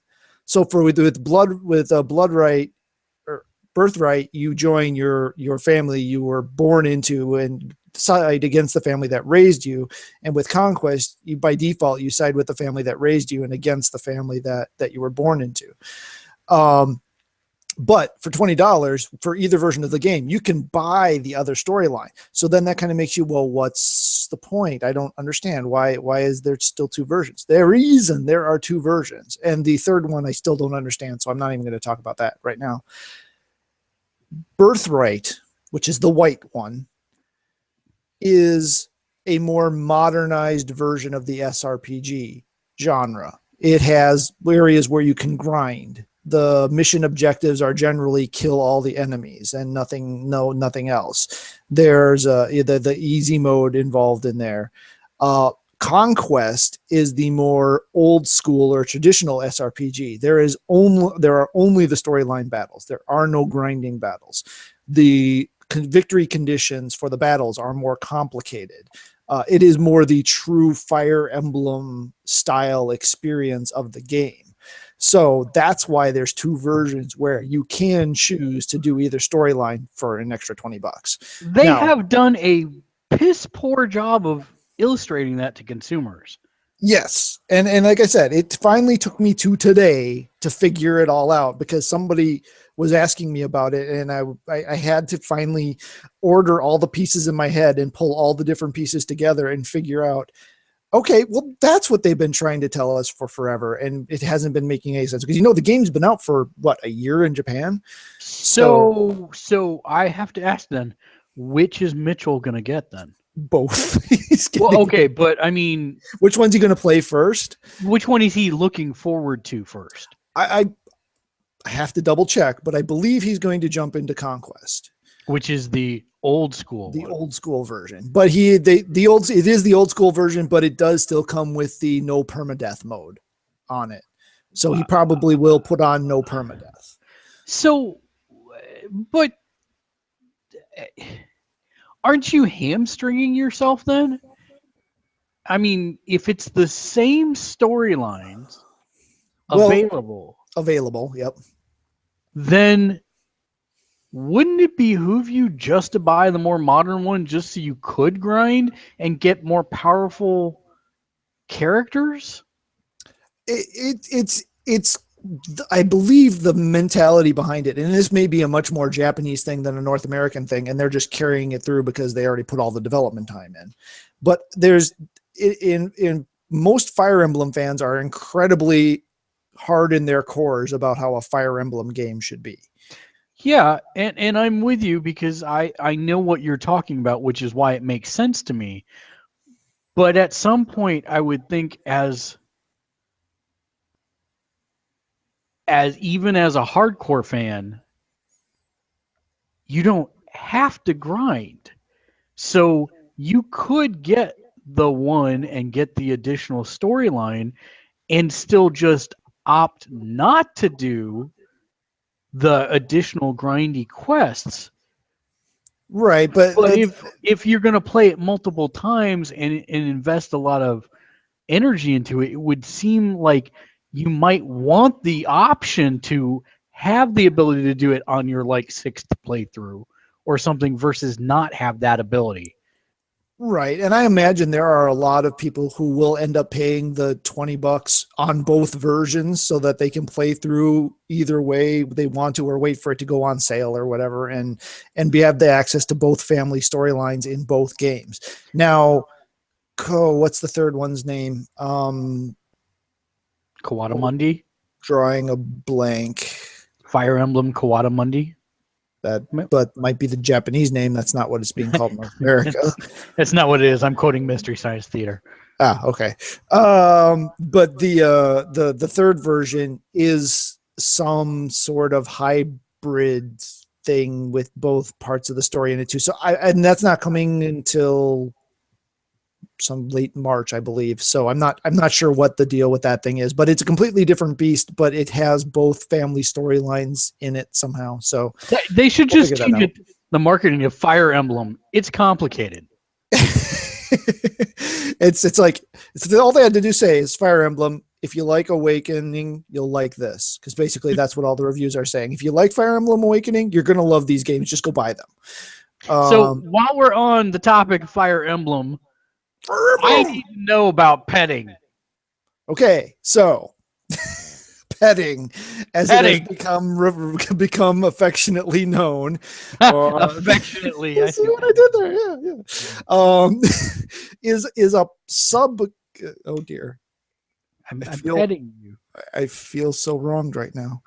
So with Bloodright or Birthright, you join your family you were born into and side against the family that raised you, and with Conquest, you by default you side with the family that raised you and against the family that you were born into. But for $20 for either version of the game, you can buy the other storyline. So then that kind of makes you, well, what's the point? I don't understand why is there still two versions? There are two versions, and the third one I still don't understand. So I'm not even going to talk about that right now. Birthright, which is the white one, is a more modernized version of the SRPG genre. It has areas where you can grind the mission objectives are generally kill all the enemies and nothing else. There's the easy mode involved in there. Conquest is the more old school or traditional SRPG. There are only the storyline battles. There are no grinding battles. The victory conditions for the battles are more complicated. It is more the true Fire Emblem style experience of the game. So that's why there's two versions where you can choose to do either storyline for an extra $20. They have done a piss poor job of illustrating that to consumers. Yes. And like I said, it finally took me to today to figure it all out because somebody was asking me about it, and I had to finally order all the pieces in my head and pull all the different pieces together and figure out, okay, well, that's what they've been trying to tell us for forever, and it hasn't been making any sense because the game's been out for a year in Japan. So I have to ask then, which is Mitchell gonna get then? Both. Well, okay, but I mean, which one's he going to play first? Which one is he looking forward to first? I have to double check, but I believe he's going to jump into Conquest, which is the old school, old school version. But it is the old school version, but it does still come with the no permadeath mode on it. So he probably will put on no permadeath. So, but aren't you hamstringing yourself then? I mean, if it's the same storylines available, yep. Then wouldn't it behoove you just to buy the more modern one just so you could grind and get more powerful characters? It's I believe the mentality behind it, and this may be a much more Japanese thing than a North American thing, and they're just carrying it through because they already put all the development time in. But there's in most Fire Emblem fans are incredibly hard in their cores about how a Fire Emblem game should be. Yeah, and I'm with you because I know what you're talking about, which is why it makes sense to me. But at some point, I would think as even as a hardcore fan, you don't have to grind. So you could get the one and get the additional storyline and still just opt not to do the additional grindy quests. Right, but if you're going to play it multiple times and invest a lot of energy into it, it would seem like you might want the option to have the ability to do it on your sixth playthrough or something versus not have that ability. Right. And I imagine there are a lot of people who will end up paying the $20 on both versions so that they can play through either way they want to, or wait for it to go on sale or whatever, and have the access to both family storylines in both games. Now, what's the third one's name? Kawadamundi? Drawing a blank. Fire Emblem Kawadamundi? But might be the Japanese name. That's not what it's being called in North America. It's not what it is. I'm quoting Mystery Science Theater. Okay. But the third version is some sort of hybrid thing with both parts of the story in it too. So and that's not coming until some late March, I believe. So I'm not sure what the deal with that thing is, but it's a completely different beast, but it has both family storylines in it somehow. So they should just change it, the marketing to Fire Emblem. It's complicated. it's all they had to do say is Fire Emblem. If you like Awakening, you'll like this, because basically that's what all the reviews are saying. If you like Fire Emblem Awakening, you're going to love these games. Just go buy them. So while we're on the topic of Fire Emblem, I need to know about petting. Okay, so petting, as it has become affectionately known. Affectionately, I see what I did there. Yeah. Is a sub. Oh dear, I'm petting you. I feel so wronged right now.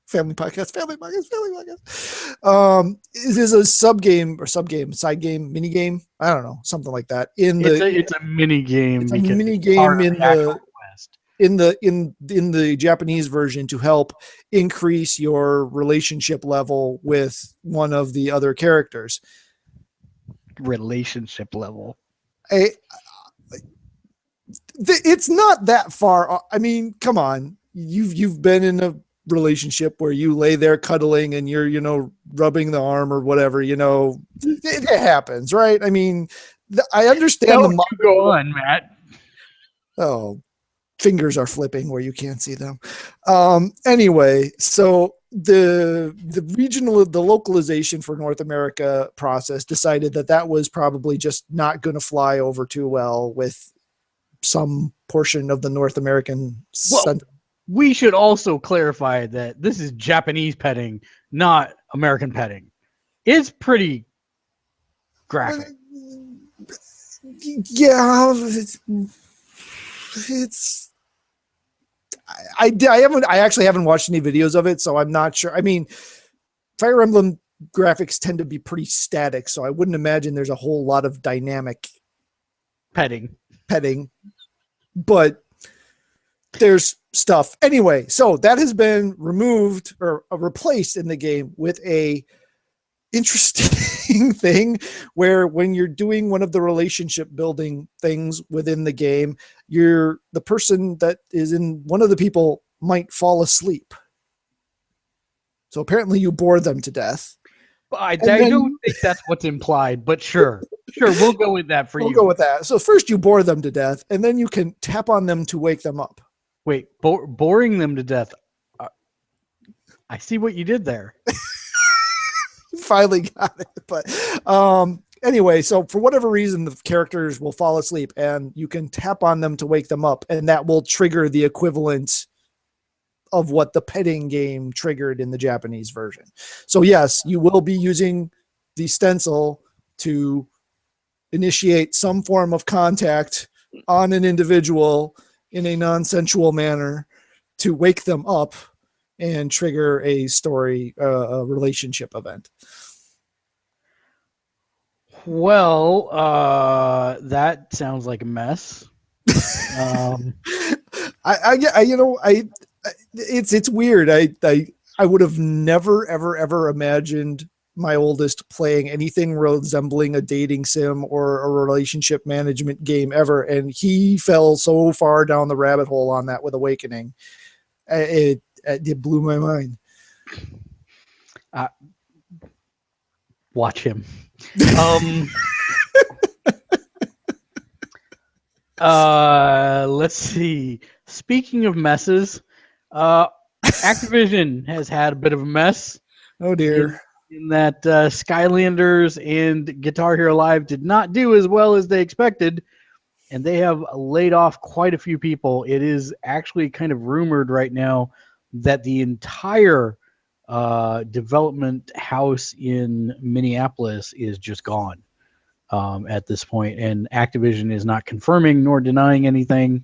Family podcast. Is a side game, mini game. I don't know, something like that. It's a mini game. It's a mini game in the Japanese version to help increase your relationship level with one of the other characters. Relationship level. It's not that far. I mean, come on, you've been in a relationship where you lay there cuddling and you're rubbing the arm or whatever. It happens, right? I mean, I understand You go on, Matt. Oh, fingers are flipping where you can't see them. Anyway, so the localization for North America process decided that was probably just not going to fly over too well with some portion of the North American sentiment. We should also clarify that this is Japanese petting, not American petting. It's pretty graphic. Yeah, it's I actually haven't watched any videos of it, so I'm not sure. I mean, Fire Emblem graphics tend to be pretty static, so I wouldn't imagine there's a whole lot of dynamic petting, but there's stuff. Anyway, so that has been removed or replaced in the game with a interesting thing where when you're doing one of the relationship building things within the game, the person that is in one of the people might fall asleep. So apparently you bore them to death. I don't think that's what's implied, but sure, we'll go with that for you. We'll go with that. So first you bore them to death, and then you can tap on them to wake them up. Wait, boring them to death. I see what you did there. Finally got it. But anyway, so for whatever reason, the characters will fall asleep, and you can tap on them to wake them up, and that will trigger the equivalent of what the petting game triggered in the Japanese version. So yes, you will be using the stencil to initiate some form of contact on an individual in a non-sensual manner to wake them up and trigger a story, a relationship event. Well, that sounds like a mess. It's weird. I would have never, ever imagined my oldest playing anything resembling a dating sim or a relationship management game ever. And he fell so far down the rabbit hole on that with Awakening. It blew my mind. Watch him. Let's see. Speaking of messes, Activision has had a bit of a mess. Oh dear. In that Skylanders and Guitar Hero Live did not do as well as they expected, and they have laid off quite a few people. It is actually kind of rumored right now that the entire development house in Minneapolis is just gone at this point, and Activision is not confirming nor denying anything,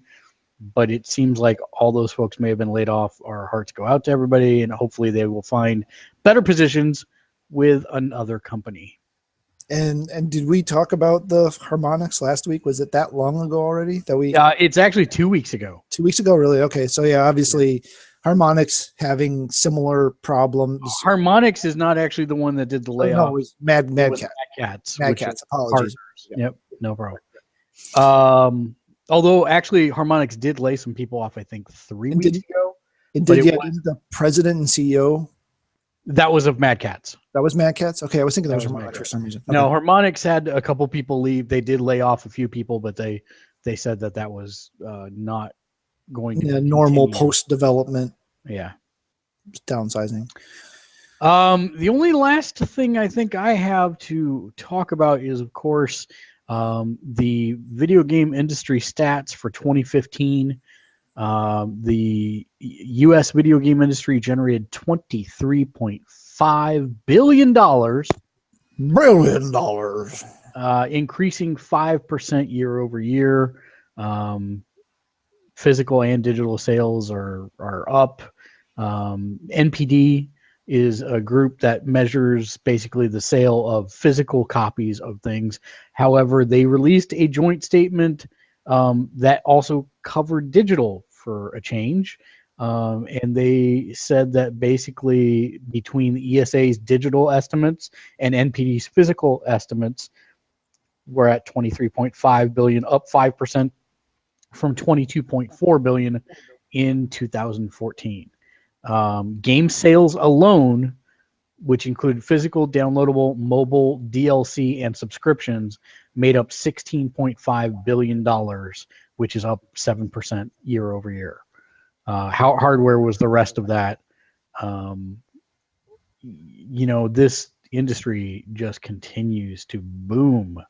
but it seems like all those folks may have been laid off. Our hearts go out to everybody, and hopefully they will find better positions with another company. And did we talk about the Harmonix last week? Was it that long ago already that we? It's actually 2 weeks ago. 2 weeks ago, really? Okay, so yeah, obviously Harmonix having similar problems. Harmonix is not actually the one that did the layoff. No, it was Mad Cats. Mad Cats. Apologies. Yep, no problem. Although actually Harmonix did lay some people off, I think 3 weeks ago. And did the president and CEO? That was of Mad Cats. That was Mad Cats? Okay, I was thinking that was Harmonix for some reason. Okay. No, Harmonix had a couple people leave. They did lay off a few people, but they said that was not going to normal post-development. Yeah. Downsizing. The only last thing I think I have to talk about is, of course, the video game industry stats for 2015. The U.S. video game industry generated $23.5 billion. Increasing 5% year over year. Physical and digital sales are up. NPD is a group that measures basically the sale of physical copies of things. However, they released a joint statement that also covered digital for a change. And they said that basically between the ESA's digital estimates and NPD's physical estimates, we're at 23.5 billion, up 5% from 22.4 billion in 2014. Game sales alone, which included physical, downloadable, mobile, DLC, and subscriptions, made up $16.5 billion, which is up 7% year over year. How hardware was the rest of that. This industry just continues to boom.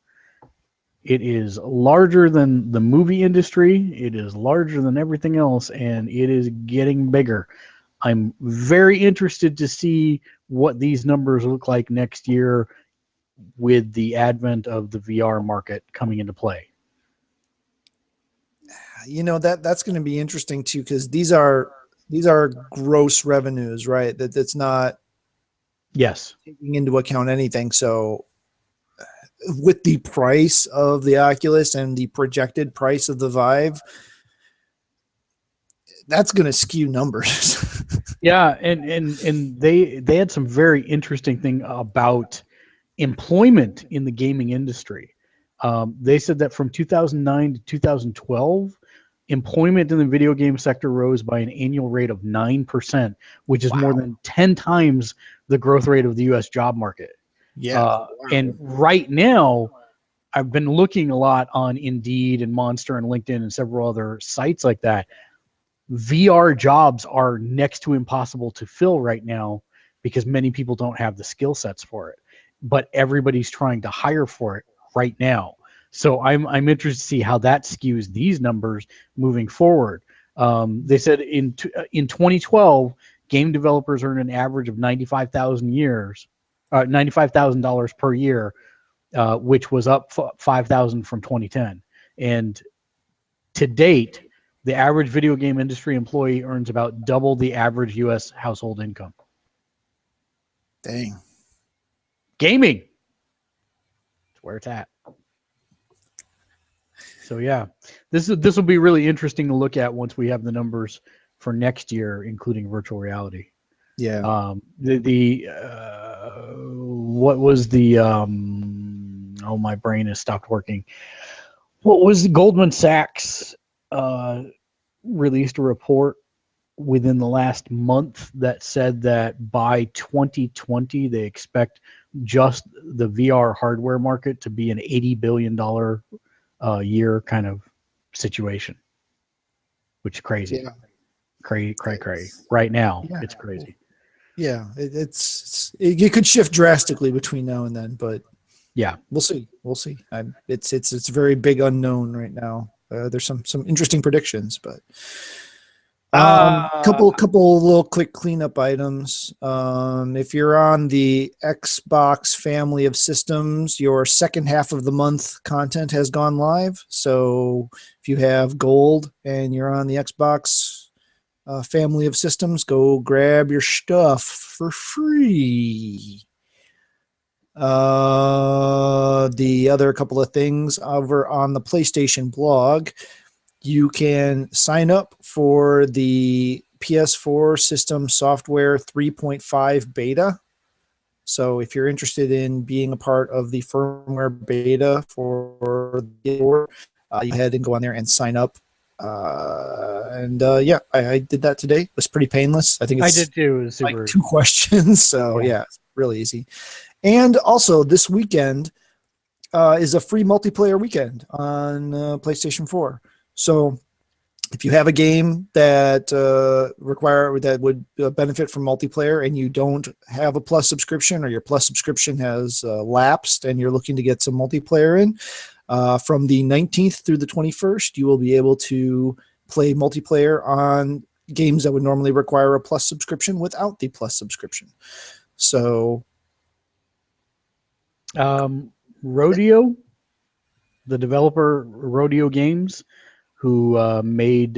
It is larger than the movie industry. It is larger than everything else, and it is getting bigger. I'm very interested to see what these numbers look like next year with the advent of the VR market coming into play. That's going to be interesting too, because these are gross revenues, right? That's not taking into account anything. So with the price of the Oculus and the projected price of the Vive, that's going to skew numbers. Yeah, and they had some very interesting thing about employment in the gaming industry. They said that from 2009 to 2012, employment in the video game sector rose by an annual rate of 9%, which is more than 10 times the growth rate of the U.S. job market. Yeah. And right now, I've been looking a lot on Indeed and Monster and LinkedIn and several other sites like that. VR jobs are next to impossible to fill right now because many people don't have the skill sets for it. But everybody's trying to hire for it right now. So I'm interested to see how that skews these numbers moving forward. They said in 2012, game developers earned an average of $95,000 per year, which was up 5,000 from 2010. And to date, the average video game industry employee earns about double the average U.S. household income. Dang. Gaming. That's where it's at. So yeah, this will be really interesting to look at once we have the numbers for next year, including virtual reality. Yeah. What was the my brain has stopped working. What was the Goldman Sachs released a report within the last month that said that by 2020 they expect just the VR hardware market to be an $80 billion year kind of situation, which is crazy. Yeah. Crazy. Right now, yeah. It's crazy. Yeah, it could shift drastically between now and then, but yeah, we'll see. It's a very big unknown right now. There's some interesting predictions, but couple little quick cleanup items. If you're on the Xbox family of systems, your second half of the month content has gone live. So if you have gold and you're on the Xbox family of systems, go grab your stuff for free. The other couple of things over on the PlayStation blog, you can sign up for the PS4 system software 3.5 beta. So if you're interested in being a part of the firmware beta for the you ahead and go on there and sign up. I did that today. It was pretty painless. I think I did too. It was super... like 2 questions. So yeah, it's really easy. And also this weekend is a free multiplayer weekend on PlayStation 4. So if you have a game that would benefit from multiplayer and you don't have a Plus subscription, or your Plus subscription has lapsed and you're looking to get some multiplayer in, from the 19th through the 21st, you will be able to play multiplayer on games that would normally require a Plus subscription without the Plus subscription. So, Rodeo, the developer Rodeo Games, who made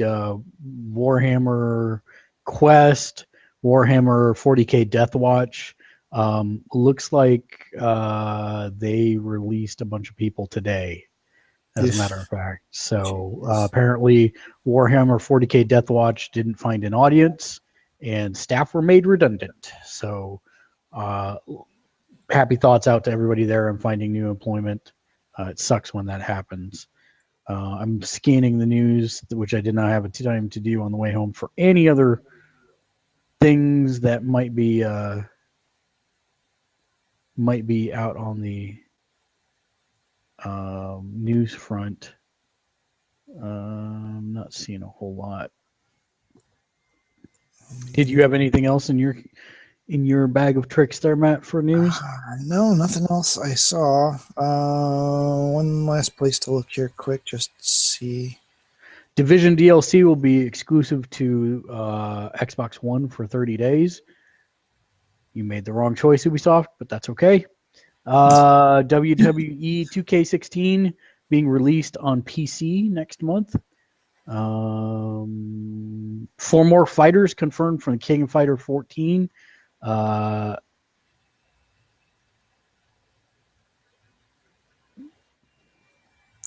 Warhammer Quest, Warhammer 40K Deathwatch, looks like they released a bunch of people today as a matter of fact. So apparently Warhammer 40K Deathwatch didn't find an audience and staff were made redundant. So happy thoughts out to everybody there on finding new employment. It sucks when that happens. I'm scanning the news, which I did not have a time to do on the way home, for any other things that might be out on the news front. I'm not seeing a whole lot. Did you have anything else in your bag of tricks there, Matt, for news? No, nothing else I saw. One last place to look here quick, just see. Division DLC will be exclusive to Xbox One for 30 days. You made the wrong choice, Ubisoft, but that's okay. WWE 2K16 being released on PC next month. 4 more fighters confirmed from King of Fighter 14.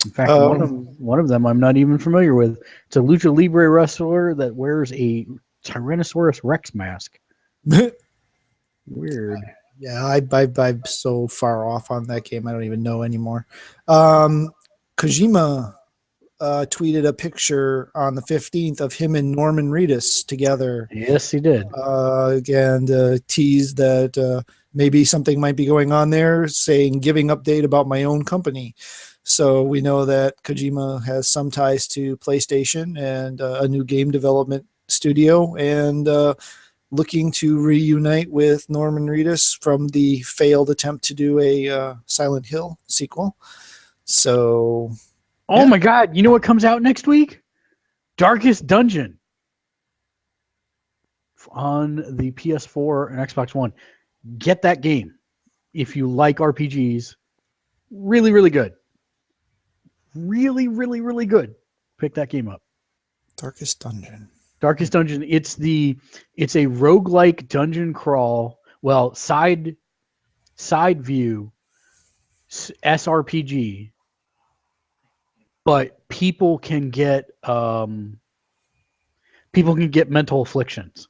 In fact, one of them I'm not even familiar with. It's a Lucha Libre wrestler that wears a Tyrannosaurus Rex mask. Weird. Yeah, I'm so far off on that game. I don't even know anymore. Kojima tweeted a picture on the 15th of him and Norman Reedus together. Yes, he did. Again, teased that maybe something might be going on there, saying giving update about my own company. So we know that Kojima has some ties to PlayStation and a new game development studio, and looking to reunite with Norman Reedus from the failed attempt to do a Silent Hill sequel. So, oh my God! You know what comes out next week? Darkest Dungeon on the PS4 and Xbox One. Get that game if you like RPGs. Really, really good. Really, really, really good. Pick that game up. Darkest Dungeon. Darkest Dungeon. It's a roguelike dungeon crawl. Well, side view SRPG. But people can get mental afflictions.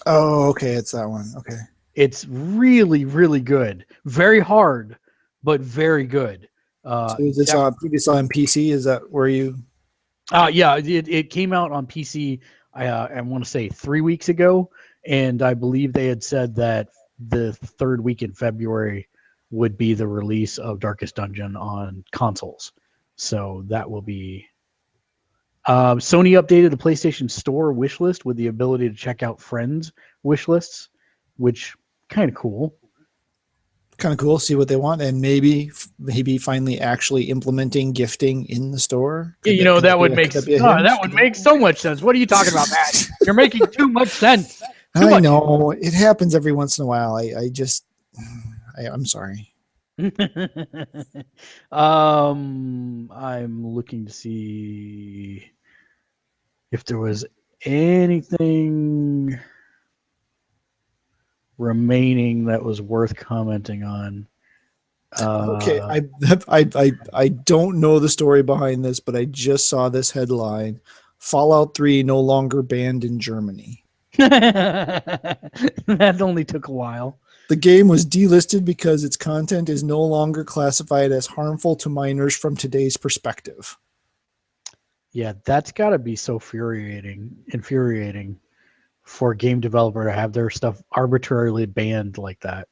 Oh, okay, it's that one. Okay. It's really, really good. Very hard, but very good. So is this on PC? Is that where you? Yeah, it came out on PC. I want to say 3 weeks ago, and I believe they had said that the third week in February would be the release of Darkest Dungeon on consoles. So that will be. Sony updated the PlayStation Store wish list with the ability to check out friends' wish lists, which kind of cool. Kind of cool. See what they want, and maybe finally actually implementing gifting in the store. That would make so much sense. What are you talking about, Matt? You're making too much sense. I know it happens every once in a while. I'm sorry. I'm looking to see if there was anything remaining that was worth commenting on. Okay, I don't know the story behind this, but I just saw this headline: Fallout 3 no longer banned in Germany. That only took a while. The game was delisted because its content is no longer classified as harmful to minors from today's perspective. Yeah, that's got to be so infuriating for a game developer to have their stuff arbitrarily banned like that.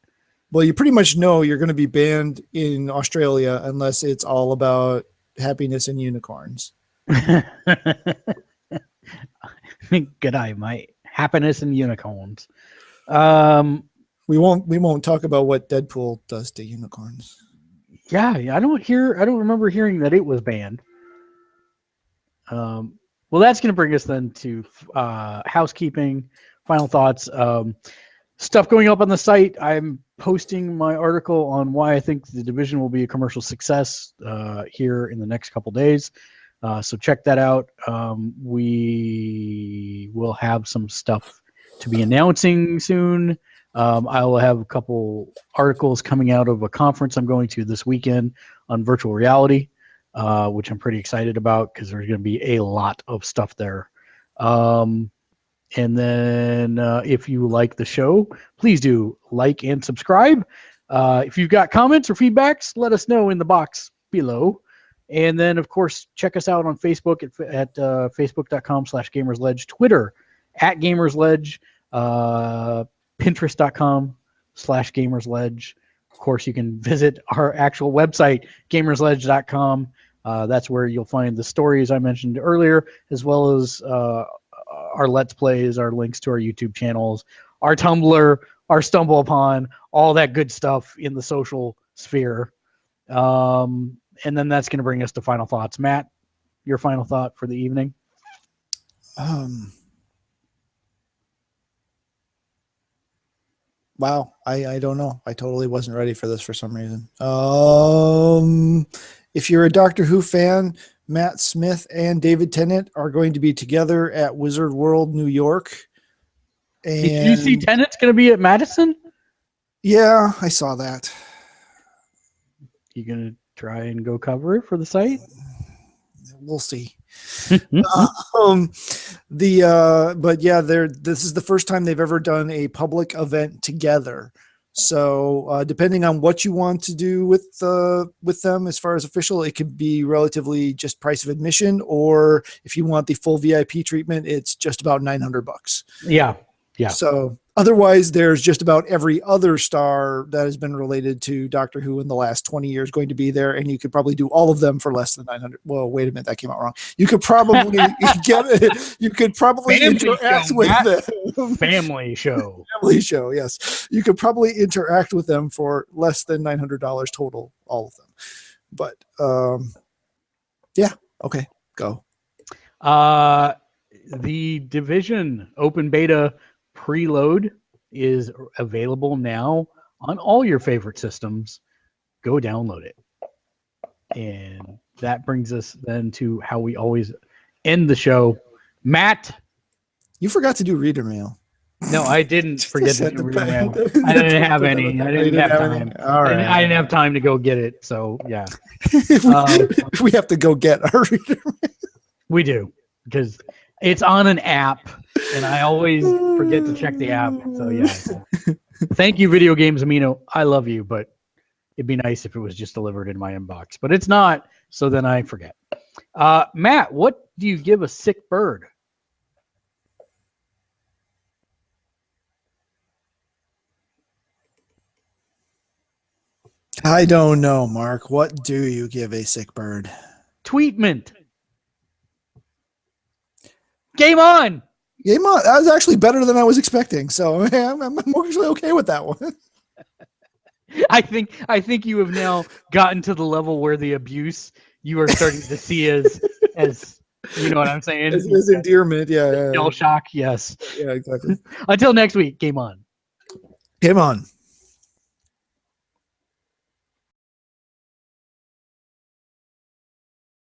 Well, you pretty much know you're going to be banned in Australia unless it's all about happiness and unicorns. Good eye, mate. Happiness and unicorns. We won't talk about what Deadpool does to unicorns. Yeah, I don't remember hearing that it was banned. Well, that's going to bring us then to housekeeping, final thoughts. Stuff going up on the site. I'm posting my article on why I think the Division will be a commercial success here in the next couple days. So check that out. We will have some stuff to be announcing soon. I will have a couple articles coming out of a conference I'm going to this weekend on virtual reality. which I'm pretty excited about because there's going to be a lot of stuff there. And then if you like the show, please do like and subscribe. If you've got comments or feedbacks, let us know in the box below. And then, of course, check us out on Facebook at facebook.com/gamersledge, Twitter @gamersledge, pinterest.com/gamersledge. Of course, you can visit our actual website, gamersledge.com. That's where you'll find the stories I mentioned earlier, as well as our Let's Plays, our links to our YouTube channels, our Tumblr, our Stumble Upon, all that good stuff in the social sphere. And then that's going to bring us to final thoughts. Matt, your final thought for the evening? Wow, I don't know. I totally wasn't ready for this for some reason. If you're a Doctor Who fan, Matt Smith and David Tennant are going to be together at Wizard World, New York. And did you see Tennant's going to be at Madison? Yeah, I saw that. You going to try and go cover it for the site? We'll see. But yeah, this is the first time they've ever done a public event together. So depending on what you want to do with them as far as official, it could be relatively just price of admission, or if you want the full VIP treatment, it's just about $900. Yeah. So otherwise, there's just about every other star that has been related to Doctor Who in the last 20 years going to be there, and you could probably do all of them for less than 900. Well, wait a minute, that came out wrong. You could probably interact with them. Family show. Family show, yes. You could probably interact with them for less than $900 total, all of them. But yeah, okay, go. The Division open beta preload is available now on all your favorite systems. Go download it. And that brings us then to how we always end the show. Matt, you forgot to do reader mail. No, I didn't forget to do reader mail. I didn't have any. I didn't have time. All right. I didn't have time to go get it. So yeah. We have to go get our reader mail. We do, because it's on an app, and I always forget to check the app. So yeah. Thank you, Video Games Amino. I love you, but it'd be nice if it was just delivered in my inbox. But it's not, so then I forget. Matt, what do you give a sick bird? I don't know, Mark. What do you give a sick bird? Tweetment. Game on. Game on. That was actually better than I was expecting. So I'm actually okay with that one. I think you have now gotten to the level where the abuse you are starting to see as you know what I'm saying? As endearment, yeah. Shell shock, yes. Yeah, exactly. Until next week, game on. Game on.